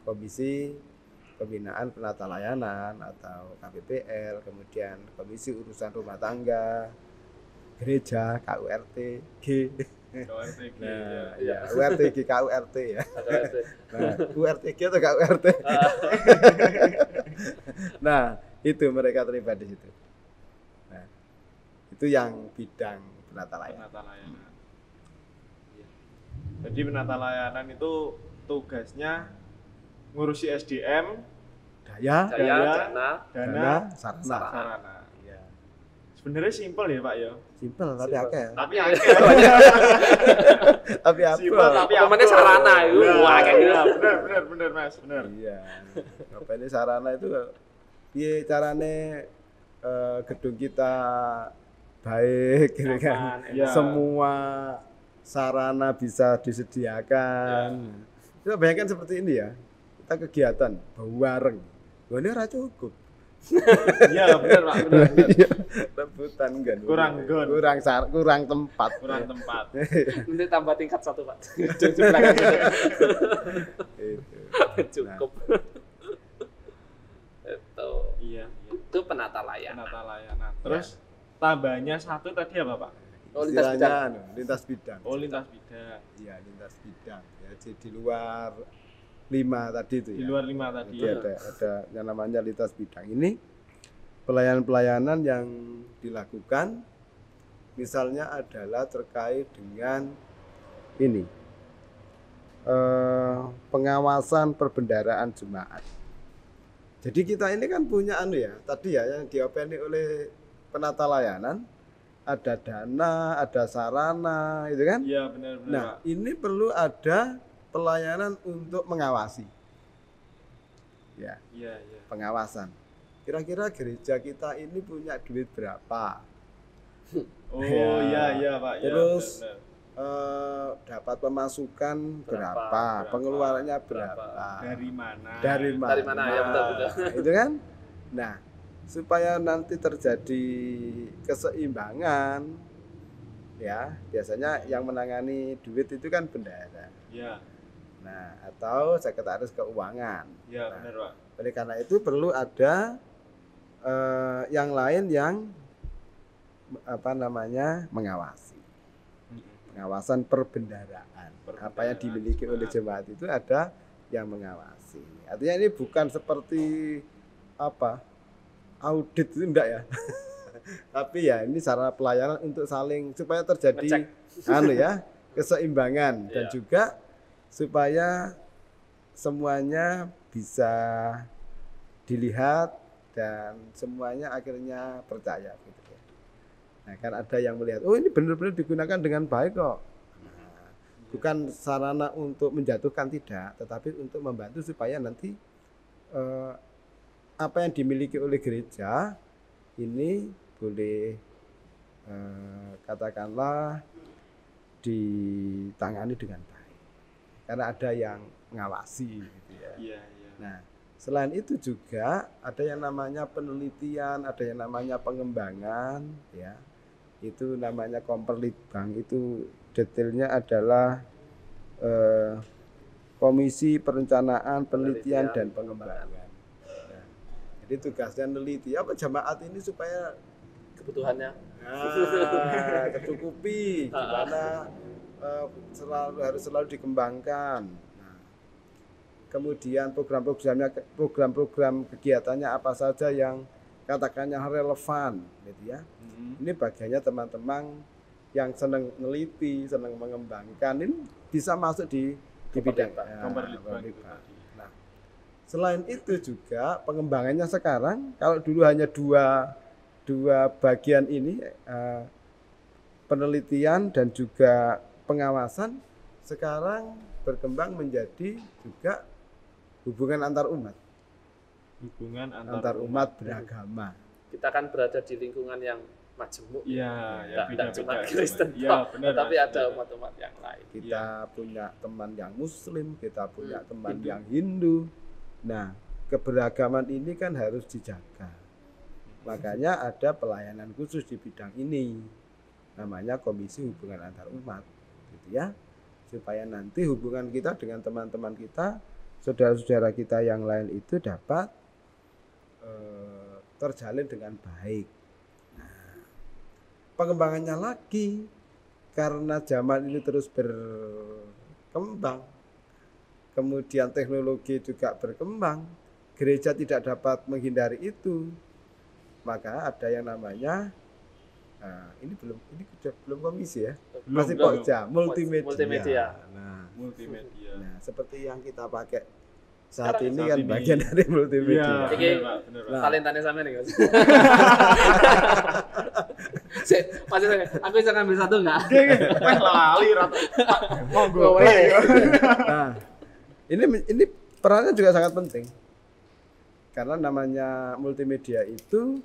komisi pembinaan penata layanan atau KPPL, kemudian komisi urusan rumah tangga, gereja, KURT, G. KURTG, Nah, ya. ya, URTG, KURT ya. Nah, URTG atau KURT. Nah, itu mereka terlibat di situ. Nah, itu yang bidang penata layanan. Penata layanan. Jadi penata layanan itu tugasnya ngurusi SDM, Daya, Daya, dana, dana, sarana. sarana. Iya. Sebenarnya simpel ya Pak ya. Simpel tapi Simpel. akeh. Tapi akeh. Tapi apa? Simpel tapi Umpamanya apa? sarana itu, Nah, wah, kayak gitu. iya, bener Mas, bener. Iya. Apa ini sarana itu piye carane gedung kita baik gitu kan. Aman, iya. Semua sarana bisa disediakan. Kita bayangkan seperti ini ya. Kita kegiatan bareng. Wah, ini ora cukup. Iya, bener Pak, bener. Iya, rebutan kan. Kurang tempat. Kurang tempat. Nanti tambah tingkat 1 Pak. Di belakang Itu. cukup. Itu. Iya, Itu penata layanan. penata layanan. Terus tambahnya satu tadi apa Pak? Oh, lintas bidang. Lintas bidang. Oh, lintas bidang. Iya, lintas bidang. Ya, jadi di luar 5 tadi itu ya. Di luar 5 tadi. Jadi ada yang namanya lintas bidang. Ini pelayanan-pelayanan yang dilakukan misalnya adalah terkait dengan ini pengawasan perbendaharaan jemaat. Jadi kita ini kan punya tadi ya yang diopeni oleh penata layanan, ada dana, ada sarana, itu kan? Iya, benar-benar Nah, Pak. ini perlu ada pelayanan untuk mengawasi. Ya, Iya, iya. pengawasan. Kira-kira gereja kita ini punya duit berapa? Oh, Ya. iya Pak. Ya, Terus benar-benar. dapat pemasukan berapa? Berapa? Pengeluarannya berapa? Dari mana? Dari mana? Dari mana? Ya, betul. Itu kan? Nah, supaya nanti terjadi keseimbangan, ya biasanya yang menangani duit itu kan bendahara. Iya. Nah, atau sekretaris keuangan. Iya, Nah, benar Pak. oleh karena itu perlu ada yang lain yang mengawasi. Pengawasan perbendaharaan. Apa yang dimiliki oleh jemaat itu ada yang mengawasi. Artinya ini bukan seperti audit itu enggak ya. Tapi ya ini sarana pelayanan untuk saling supaya terjadi keseimbangan dan Iya. juga supaya semuanya bisa dilihat dan semuanya akhirnya percaya gitu ya. Nah, kan ada yang melihat, oh ini benar-benar digunakan dengan baik kok. Nah, bukan sarana untuk menjatuhkan tidak, tetapi untuk membantu supaya nanti apa yang dimiliki oleh gereja ini boleh katakanlah ditangani dengan baik karena ada yang mengawasi gitu ya. Iya, iya. Nah, selain itu juga ada yang namanya penelitian, ada yang namanya pengembangan ya. Itu namanya Komperlitbang, itu detailnya adalah Komisi Perencanaan, Penelitian dan Pengembangan. Nah, jadi tugasnya neliti apa jemaat ini supaya Kebutuhannya. tercukupi, gimana harus selalu dikembangkan. Nah, kemudian program-program kegiatannya apa saja yang katakannya relevan, gitu ya. Ini bagiannya teman-teman yang senang neliti, senang mengembangkan, ini bisa masuk di bidang Komperlitbang. Nah, selain itu juga pengembangannya sekarang, kalau dulu hanya dua bagian ini, penelitian dan juga pengawasan, sekarang berkembang menjadi juga hubungan antar umat. Hubungan Antar umat beragama. Kita kan berada di lingkungan yang majemuk. Iya, ya Tidak cuma beda-beda. Kristen, Iya, benar. tapi Mas. ada umat-umat yang lain. Kita punya teman yang Muslim, kita punya teman Hindu. yang Hindu. Nah, keberagaman ini kan harus dijaga. Makanya ada pelayanan khusus di bidang ini, namanya Komisi Hubungan Antar Umat, gitu ya. Supaya nanti hubungan kita dengan teman-teman kita, saudara-saudara kita yang lain itu dapat terjalin dengan baik. Nah, pengembangannya lagi, karena zaman ini terus berkembang, kemudian teknologi juga berkembang, gereja tidak dapat menghindari itu. Maka ada yang namanya ini belum komisi ya, masih Pokja, multimedia. Multimedia. Nah, seperti yang kita pakai saat ini kan bagian dari multimedia. Iki talentane sampean nih, Mas. Masih aku bisa ngambil satu enggak? Wah, lali rata. Monggo. Nah, ini perannya juga sangat penting. Karena namanya multimedia itu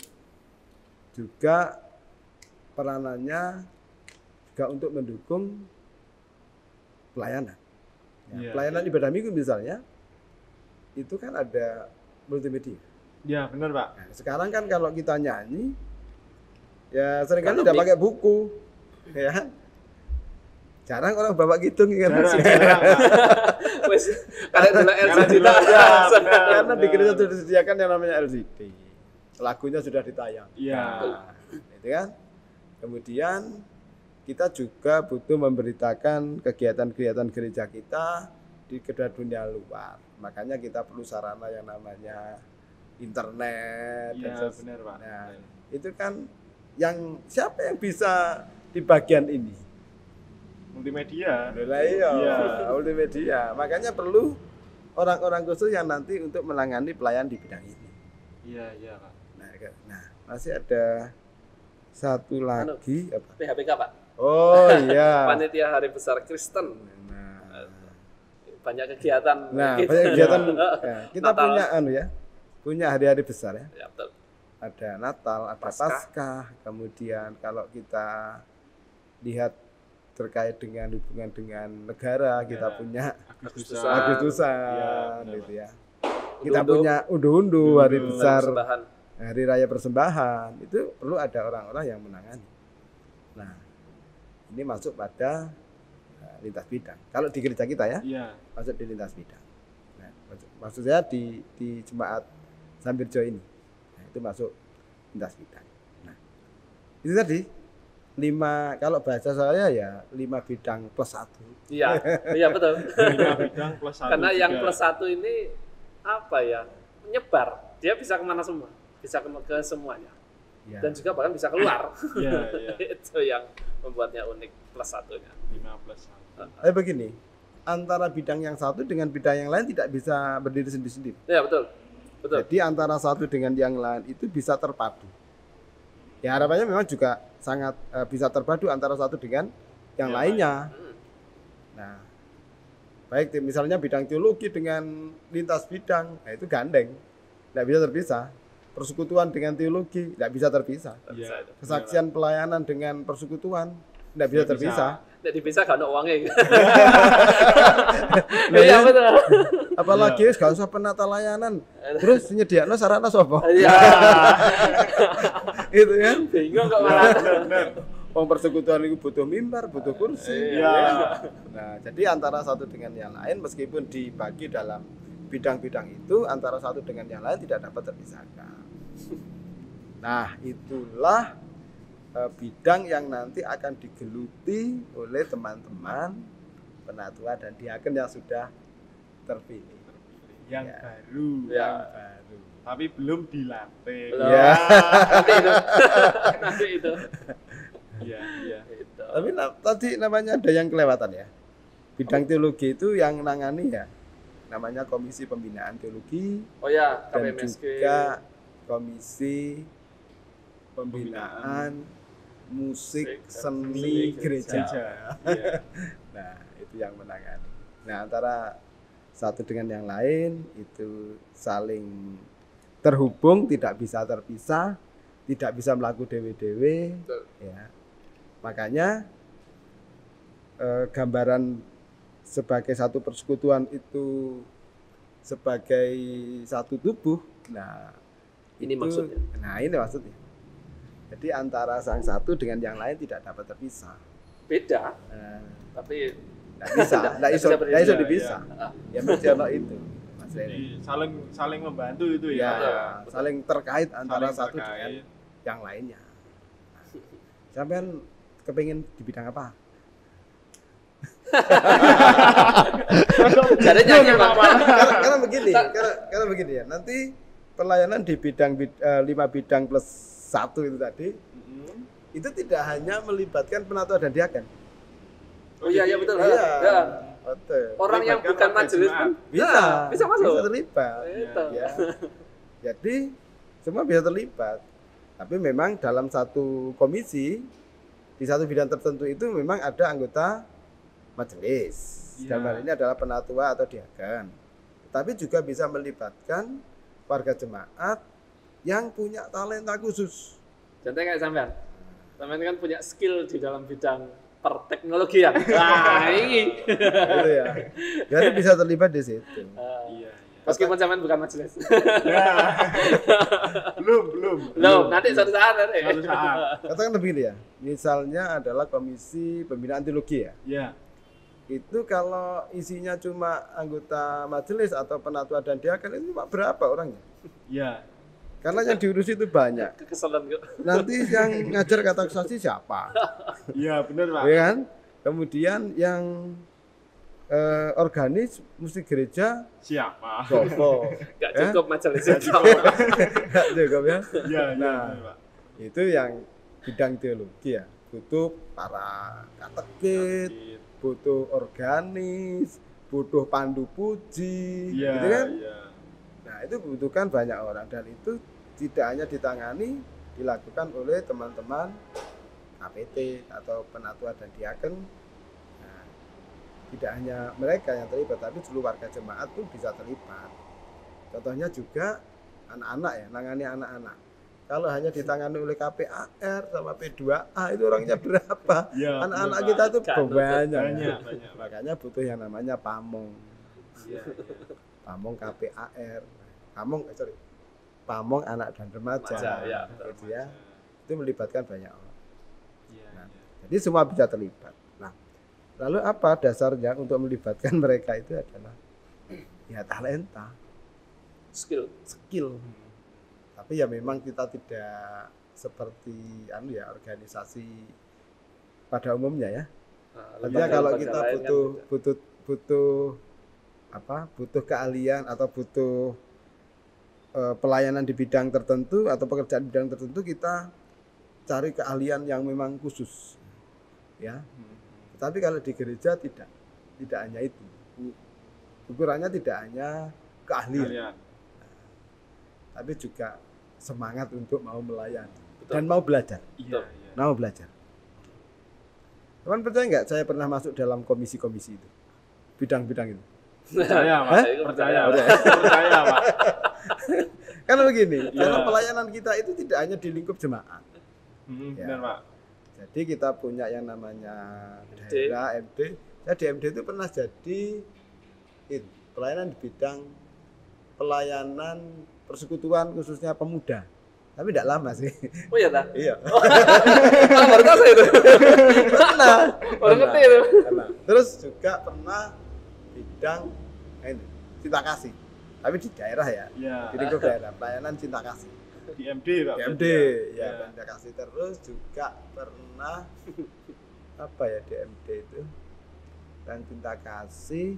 juga peranannya juga untuk mendukung pelayanan. Ya, pelayanan ibadah minggu misalnya, itu kan ada multimedia. Ya, benar, Pak. Nah, sekarang kan kalau kita nyanyi, ya seringkali tidak pakai buku, ya. Jarang orang bawa gitung kan. Jarang, Pak. Wes karena dulu LCD Karena di gereja sudah disediakan yang namanya LCD. Lagunya sudah ditayang. Iya. Itu kan. Kemudian kita juga butuh memberitakan kegiatan-kegiatan gereja kita di kedua dunia luar. Makanya kita perlu sarana yang namanya internet. Iya, benar, Pak. Nah, itu kan yang siapa yang bisa di bagian ini? Multimedia. Iya, multimedia. Makanya perlu orang-orang khusus yang nanti untuk menangani pelayan di bidang ini. Iya, Pak. Nah, masih ada satu lagi apa? PHPK, Pak. Oh iya. Panitia Hari Besar Kristen. Nah, Banyak kegiatan. banyak kegiatan. Ya, kita Natal. punya hari-hari besar ya. Ya, betul. Ada Natal, ada Paskah. Kemudian kalau kita lihat terkait dengan hubungan dengan negara, kita punya Agustusan, gitu ya. Kita punya unduh-unduh, hari besar, hari raya persembahan, itu perlu ada orang-orang yang menangani. Nah, ini masuk pada lintas bidang. Kalau di gereja kita ya, masuk di lintas bidang. Nah, maksud saya di jemaat Sambirjo ini, nah, itu masuk lintas bidang. Nah, itu tadi 5, kalau bahasa saya ya 5 bidang plus 1. Iya betul. 5 bidang plus 1. Karena yang plus 1 ini apa ya, menyebar, dia bisa kemana semua, bisa ke semuanya, dan juga bahkan bisa keluar. Itu yang membuatnya unik plus 1-nya. 5 plus 1. Tapi begini, antara bidang yang satu dengan bidang yang lain tidak bisa berdiri sendiri-sendiri. Iya betul. Jadi antara satu dengan yang lain itu bisa terpadu. Ya harapannya memang juga sangat bisa terpadu antara satu dengan yang lainnya. Nah, baik misalnya bidang teologi dengan lintas bidang, nah itu gandeng, tidak bisa terpisah. Persekutuan dengan teologi tidak bisa terpisah. Kesaksian pelayanan dengan persekutuan tidak bisa terpisah. Tidak dipisah gak ada uangnya. Iya betul. Apalagi gak usah penata layanan, terus nyediakno sarana sapa? Iya. Itu kan Bingung kok malah. Wong persekutuan itu butuh mimbar, butuh kursi. Nah, jadi antara satu dengan yang lain meskipun dibagi dalam bidang-bidang itu, antara satu dengan yang lain tidak dapat terpisahkan. Nah, itulah bidang yang nanti akan digeluti oleh teman-teman penatua dan diaken yang sudah terpilih. Yang baru. Tapi belum dilatih. Nanti itu. Iya. Tapi tadi namanya ada yang kelewatan ya. Bidang teologi itu yang nangani ya, namanya Komisi Pembinaan Teologi. Oh ya, dan KPMSG. juga Komisi Pembinaan Musik Seni Gereja. Nah, itu yang menangani. Nah, antara satu dengan yang lain itu saling terhubung, tidak bisa terpisah, tidak bisa melakukan dewe-dewe. Ya. Makanya gambaran sebagai satu persekutuan itu sebagai satu tubuh. Nah, Ini maksudnya. Nah, ini maksudnya. Jadi antara sang satu dengan yang lain tidak dapat terpisah. Beda, Nah, tapi nggak bisa, nggak bisa iso berbeda. dipisah. Ya mesti ono itu, Mas Jadi Reni. saling membantu itu Ya, ya. saling terkait antara Saling satu terkait. dengan yang lainnya. Sampean kepingin di bidang apa? Jadi nyanyi Pak. Karena begini ya. Nanti pelayanan di bidang 5 bidang plus 1 itu tadi itu tidak hanya melibatkan penatua dan diaken. Oh iya betul. Iya. Ya. Betul. Orang yang Melibatkan bukan warga majelis jemaat. pun Bisa masuk. Bisa terlibat. Itu. Ya. Jadi semua bisa terlibat. Tapi memang dalam satu komisi di satu bidang tertentu itu memang ada anggota majelis. Ya. Dalam hal ini adalah penatua atau diaken. Tapi juga bisa melibatkan warga jemaat yang punya talenta khusus. Contohnya kayak sampean. Sampean kan punya skill di dalam bidang perteknologian. Wah, ini. Gitu ya. Jadi bisa terlibat di situ. Iya. Meskipun sampean bukan majelis. Ya. belum. Loh, nanti suatu saat nanti. Suatu saat. Katakan begini ya. Misalnya adalah komisi pembinaan teologi ya. Ya. Itu kalau isinya cuma anggota majelis atau penatua dan diaken itu cuma berapa orangnya? Ya. Karena yang diurus itu banyak. Kekesalan kok. Nanti yang ngajar kata saksi siapa? Iya, benar, Pak. Ya kan? Kemudian yang organis mesti gereja Siapa? sopo. Enggak cukup majelisnya. Nggak cukup ya. Iya, Nah. benar, Pak. Itu yang bidang teologi ya. Butuh para katekit, butuh organis, butuh pandu puji, Iya, gitu kan? iya. Nah, itu membutuhkan banyak orang dan itu tidak hanya ditangani, dilakukan oleh teman-teman KPT atau penatua dan diaken. Nah, tidak hanya mereka yang terlibat, tapi seluruh warga jemaat pun bisa terlibat. Contohnya juga anak-anak ya, nangani anak-anak. Kalau hanya ditangani oleh KPAR sama P2A itu orangnya berapa? Iya, Anak-anak benar, kita Pak. tuh banyak. Banyak. Makanya butuh yang namanya pamong. Iya. Pamong KPAR. Pamong anak dan remaja. Remaja, ya, Gitu ya. Itu melibatkan banyak orang. Iya. Nah, jadi semua bisa terlibat. Nah, lalu apa dasarnya untuk melibatkan mereka itu adalah ya talenta, Skill. skill. Tapi ya memang kita tidak seperti organisasi pada umumnya ya. Nah, Artinya kalau kita lain kan butuh keahlian atau butuh pelayanan di bidang tertentu atau pekerjaan bidang tertentu, kita cari keahlian yang memang khusus ya. Tetapi kalau di gereja tidak hanya itu. Ukurannya tidak hanya keahlian, Kalian. tapi juga semangat untuk mau melayani Betul. dan mau belajar. Iya. Mau belajar. Teman percaya nggak saya pernah masuk dalam komisi-komisi itu, bidang-bidang itu? Percaya, Pak. Hah? Percaya, Pak. Percaya, Pak. Karena begini, Iya. karena pelayanan kita itu tidak hanya di lingkup jemaat. Ya. Benar, Pak. Jadi kita punya yang namanya MD. daerah MD. Saya di MD itu pernah jadi pelayanan di bidang pelayanan persekutuan khususnya pemuda. Tapi tidak lama sih. Oh iya dah. Iya. Baru tahu saya itu. Pernah. Baru ngerti itu. Pernah. Terus juga pernah bidang ini, cinta kasih. Tapi di daerah ya. Iya. Di lingkup daerah, pelayanan cinta kasih. Di MD, Pak. DMD berarti ya, cinta kasih. Terus juga pernah apa ya DMD itu? Dan cinta kasih,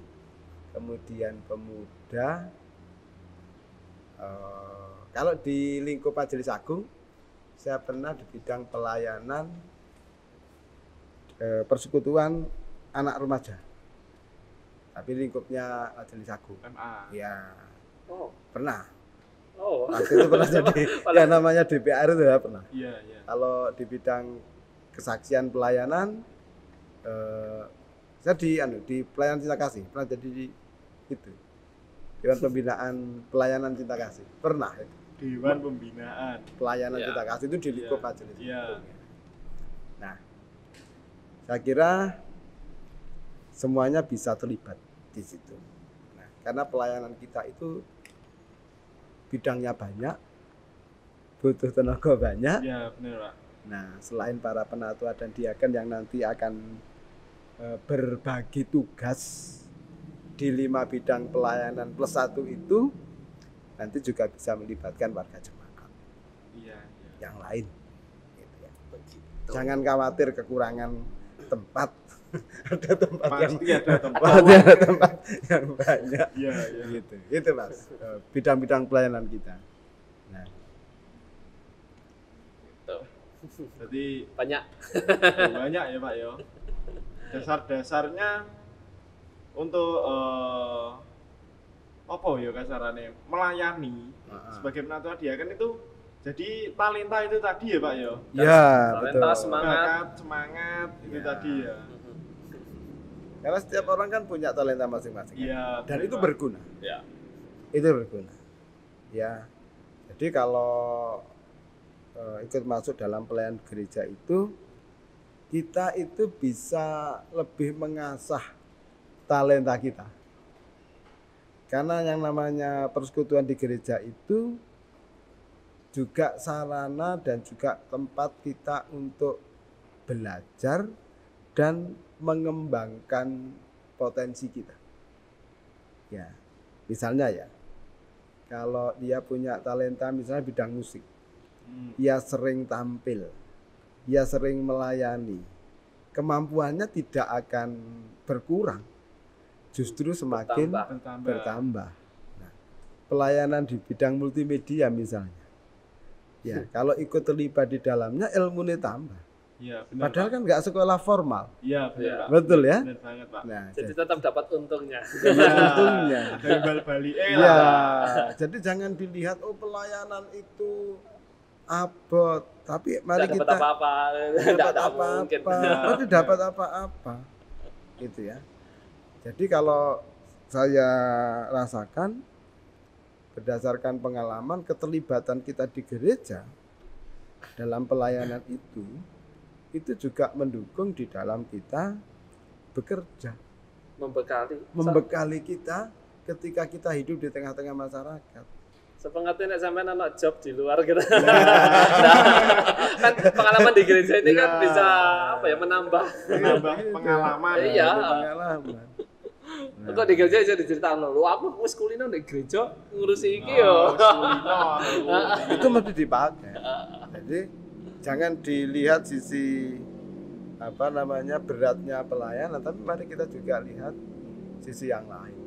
kemudian pemuda. Kalau di lingkup Majelis Agung, saya pernah di bidang pelayanan persekutuan anak remaja. Tapi lingkupnya Majelis Agung. MA. Ya, Oh. pernah. Oh. Waktu itu pernah jadi yang namanya DPR itu ya pernah. Iya, iya. Kalau di bidang kesaksian pelayanan, saya di pelayanan cinta kasih pernah jadi itu Dewan Pembinaan Pelayanan Cinta Kasih pernah itu. Dewan Pembinaan. Pelayanan Ya. cinta kasih itu di lingkup Iya. majelis. Iya. Nah, saya kira semuanya bisa terlibat di situ. Nah, karena pelayanan kita itu bidangnya banyak, butuh tenaga banyak. Ya, benar, Pak. Nah, selain para penatua dan diaken yang nanti akan berbagi tugas di 5 bidang pelayanan plus 1 itu, nanti juga bisa melibatkan warga jemaat Iya. yang lain. Gitu ya. Begitu. Jangan khawatir kekurangan tempat. Ada tempat yang Pasti ada tempat. pasti ada tempat yang banyak. Iya, iya. Gitu. Itu Mas, bidang-bidang pelayanan kita. Nah, Tuh. Jadi Banyak. banyak ya, Pak ya. Dasar-dasarnya untuk apa ya kasarannya melayani sebagai penatua diaken itu jadi talenta itu tadi ya, Pak ya. ya Talenta, betul. semangat. Bakat, semangat itu Ya. tadi ya. Karena setiap orang kan punya talenta masing-masing. kan? Iya. Dan betul, itu Pak. berguna. Ya. Itu berguna. Ya. Jadi kalau ikut masuk dalam pelayanan gereja itu, kita itu bisa lebih mengasah talenta kita. Karena yang namanya persekutuan di gereja itu juga sarana dan juga tempat kita untuk belajar dan mengembangkan potensi kita. Ya, misalnya ya, kalau dia punya talenta misalnya bidang musik, dia sering tampil, dia sering melayani, kemampuannya tidak akan berkurang, justru semakin bertambah. Nah, pelayanan di bidang multimedia misalnya, ya kalau ikut terlibat di dalamnya ilmunya tambah. Iya, benar. Padahal kan nggak sekolah formal, Iya, benar, Iya. Pak. betul ya? Benar banget, Pak. Nah, Jadi tetap dapat untungnya. untungnya. Dari bal-bali Ya, lah. jadi jangan dilihat oh pelayanan itu abot, tapi mari Tidak dapat kita apa-apa. dapat Tidak mungkin. apa-apa, tidak dapat apa-apa, gitu ya. Jadi kalau saya rasakan berdasarkan pengalaman keterlibatan kita di gereja dalam pelayanan itu juga mendukung di dalam kita bekerja, membekali kita ketika kita hidup di tengah-tengah masyarakat. Sepengerti nek sampean ana job di luar gitu. Kan pengalaman di gereja ini kan bisa apa ya menambah. Menambah pengalaman. Iya. Pengalaman. Kok di gereja bisa diceritain lho, aku wis kulino di gereja ngurusi iki Oh, yo. kulino. Itu mesti dipakai. Jadi jangan dilihat sisi apa namanya beratnya pelayanan, tapi mari kita juga lihat sisi yang lain.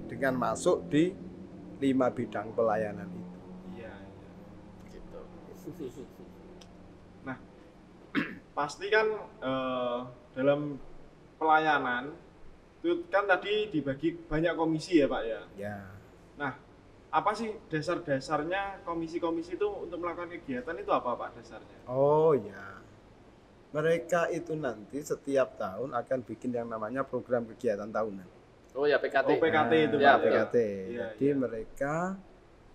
Dengan masuk di 5 bidang pelayanan itu. Iya, iya. Gitu. Nah, pasti kan dalam pelayanan itu kan tadi dibagi banyak komisi ya, Pak ya. Ya. Nah, apa sih dasar-dasarnya komisi-komisi itu untuk melakukan kegiatan itu apa, Pak, dasarnya? Oh ya. Mereka itu nanti setiap tahun akan bikin yang namanya program kegiatan tahunan. Oh ya PKT. Oh, PKT itu, Ya, Pak. PKT. Iya, Jadi iya. mereka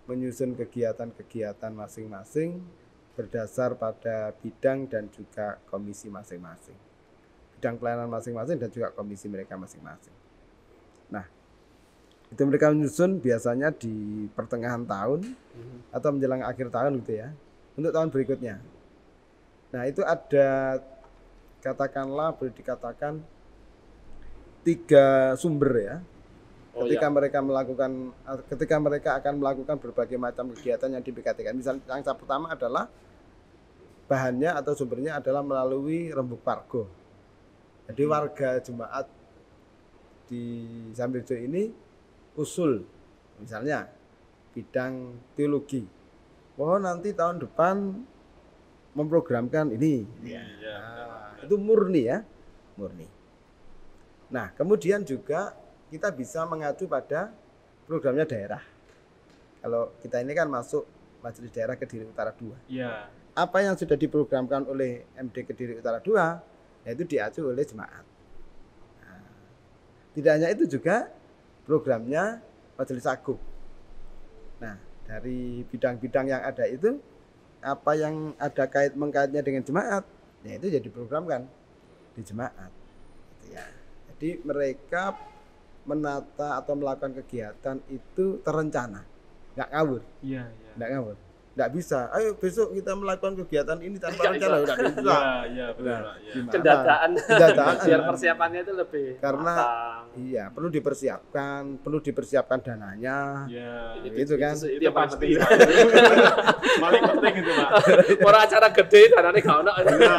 menyusun kegiatan-kegiatan masing-masing berdasar pada bidang dan juga komisi masing-masing. Bidang pelayanan masing-masing dan juga komisi mereka masing-masing. Nah, itu mereka menyusun biasanya di pertengahan tahun atau menjelang akhir tahun gitu ya, untuk tahun berikutnya. Nah, itu ada katakanlah boleh dikatakan 3 sumber ya. Oh, Ketika ya. mereka akan melakukan berbagai macam kegiatan yang di PKT-kan. Misalnya yang pertama adalah bahannya atau sumbernya adalah melalui rembuk pargo. Jadi warga jemaat di Sambirjo ini usul misalnya bidang teologi. Oh nanti tahun depan memprogramkan ini. Iya. Nah, itu murni ya, murni. Nah kemudian juga kita bisa mengacu pada programnya daerah. Kalau kita ini kan masuk Majelis Daerah Kediri Utara 2. Iya. Apa yang sudah diprogramkan oleh MD Kediri Utara 2 yaitu diacu oleh jemaat. Nah, tidak hanya itu juga programnya Majelis Agung. Nah, dari bidang-bidang yang ada itu apa yang ada mengkaitnya dengan jemaat, ya itu jadi programkan di jemaat. Gitu ya. Jadi mereka menata atau melakukan kegiatan itu terencana nggak ngawur, Iya, iya. nggak ngawur, nggak bisa. Ayo besok kita melakukan kegiatan ini tanpa Nggak rencana, udah bisa. Iya, iya, benar, Nah, Pak. Iya. gimana? Kendataan. Kendataan. Biar persiapannya itu lebih Karena matang. Iya, perlu dipersiapkan dananya. Iya. Gitu kan? Itu Itu yang paling pasti, penting. Pak. Paling penting itu, Pak. Orang acara gede danane gak ono. Iya.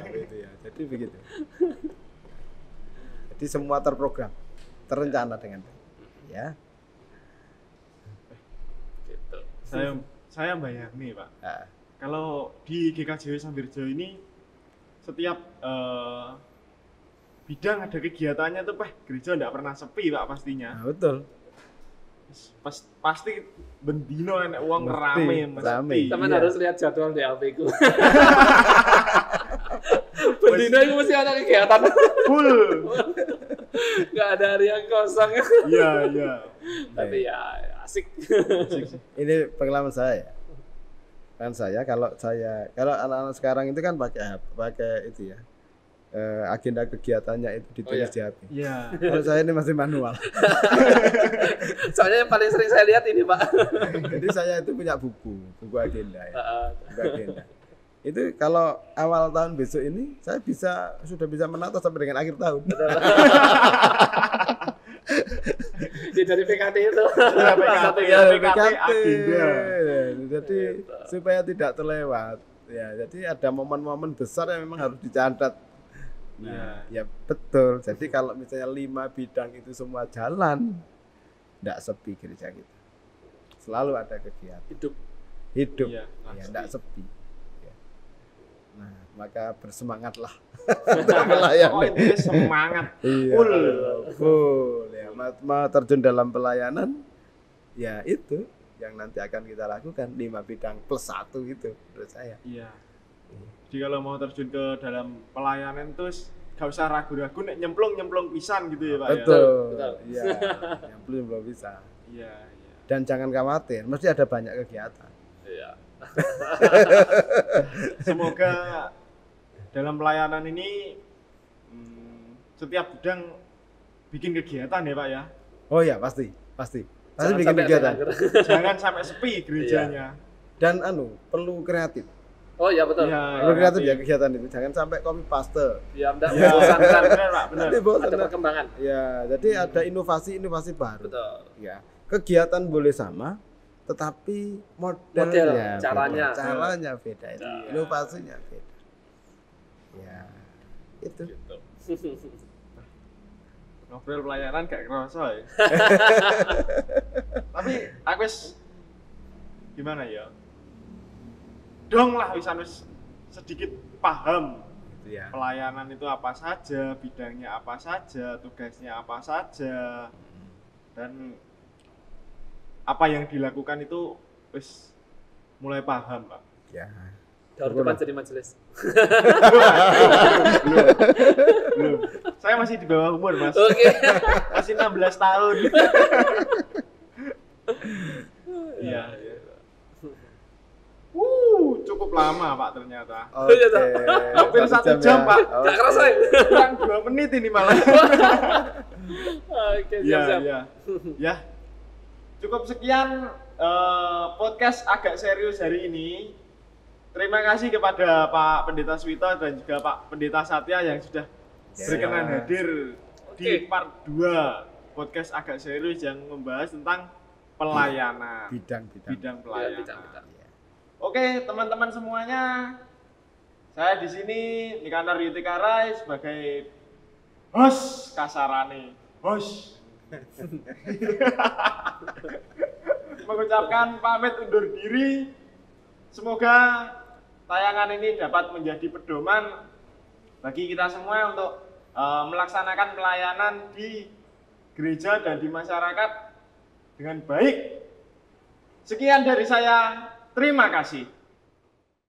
Gitu ya. Jadi begitu. Jadi semua terprogram, terencana dengan baik. Ya. Gitu. Saya bayang nih, Pak. Nah, Kalau di GKJW Sambirjo ini setiap bidang ada kegiatannya tuh, Pak. Gereja enggak pernah sepi, Pak, pastinya. nah, betul. Pasti bendino enek uang Mesti, rame, rame. mesti. Teman Iya. harus lihat jadwal di HP ku. Bendino itu mesti ada kegiatan. Full. Gak ada hari yang kosong. Iya, iya. Tapi ya asik. Ini pengalaman saya. Kan kalau anak-anak sekarang itu kan pakai itu ya. Agenda kegiatannya itu ditulis Oh, iya. di HP. Iya. Kalau saya ini masih manual. Soalnya yang paling sering saya lihat ini, Pak. Jadi saya itu punya buku agenda ya. Heeh. Buku agenda. Itu kalau awal tahun besok ini saya sudah bisa menata sampai dengan akhir tahun. Di dari PKT itu. Iya, PKT. Satu Ya, ya. PKT agenda. Jadi supaya tidak terlewat. Ya, jadi ada momen-momen besar yang memang harus dicatat. Nah, ya betul. Jadi kalau misalnya 5 bidang itu semua jalan, tidak sepi gereja kita. Selalu ada kegiatan. Hidup. Iya, Ya, pasti. tidak sepi. Ya. Nah, maka bersemangatlah untuk melayani. Oh, itu semangat. Iya, Full. full. Ya, mau terjun dalam pelayanan, ya itu yang nanti akan kita lakukan 5 bidang plus 1 itu menurut saya. Iya. Jadi kalau mau terjun ke dalam pelayanan terus gak usah ragu-ragu nek nyemplung pisan gitu ya, Pak. Betul. Betul. Iya, yang belum bisa. Ya? Iya, iya. Dan jangan khawatir, mesti ada banyak kegiatan. Iya. Semoga dalam pelayanan ini setiap bidang bikin kegiatan ya, Pak ya. Oh ya, pasti bikin sampai kegiatan. ada- Jangan sampai sepi gerejanya. Dan perlu kreatif. Oh iya betul. Iya. Perlu kreatif ya kegiatan itu. Jangan sampai copy paste. Biar enggak Iya, membosankan. benar, Pak, benar. Nanti bosan. Ada perkembangan. Ya, jadi ada inovasi baru. Betul. Ya, kegiatan boleh sama, tetapi modelnya, caranya. beda itu. Iya. Inovasinya beda. Ya, itu. Gitu. Ngobrol pelayanan gak kerasa ya. Tapi aku gimana ya? Dong lah wis sedikit paham Itu ya. pelayanan itu apa saja, bidangnya apa saja, tugasnya apa saja, dan apa yang dilakukan itu wis mulai paham, Pak. Ya. Daur depan jadi majelis. Belum. Saya masih di bawah umur, Mas. Oke. Masih 16 tahun. Iya. Cukup lama, Pak, ternyata. Oke. Hampir 1 jam, Pak. Gak kerasa ya? Kurang 2 menit ini malah. Oke, Iya, siap-siap. iya. Ya. Cukup sekian podcast agak serius hari ini. Terima kasih kepada Pak Pendeta Swito dan juga Pak Pendeta Satya yang sudah berkenan hadir di part 2 podcast agak serius yang membahas tentang pelayanan. Bidang-bidang. Bidang Iya, pelayanan. bidang-bidang. Oke, teman-teman semuanya. Saya di sini Nikander Yutikarai sebagai host kasarane. Host. Mengucapkan pamit undur diri. Semoga tayangan ini dapat menjadi pedoman bagi kita semua untuk melaksanakan pelayanan di gereja dan di masyarakat dengan baik. Sekian dari saya. Terima kasih.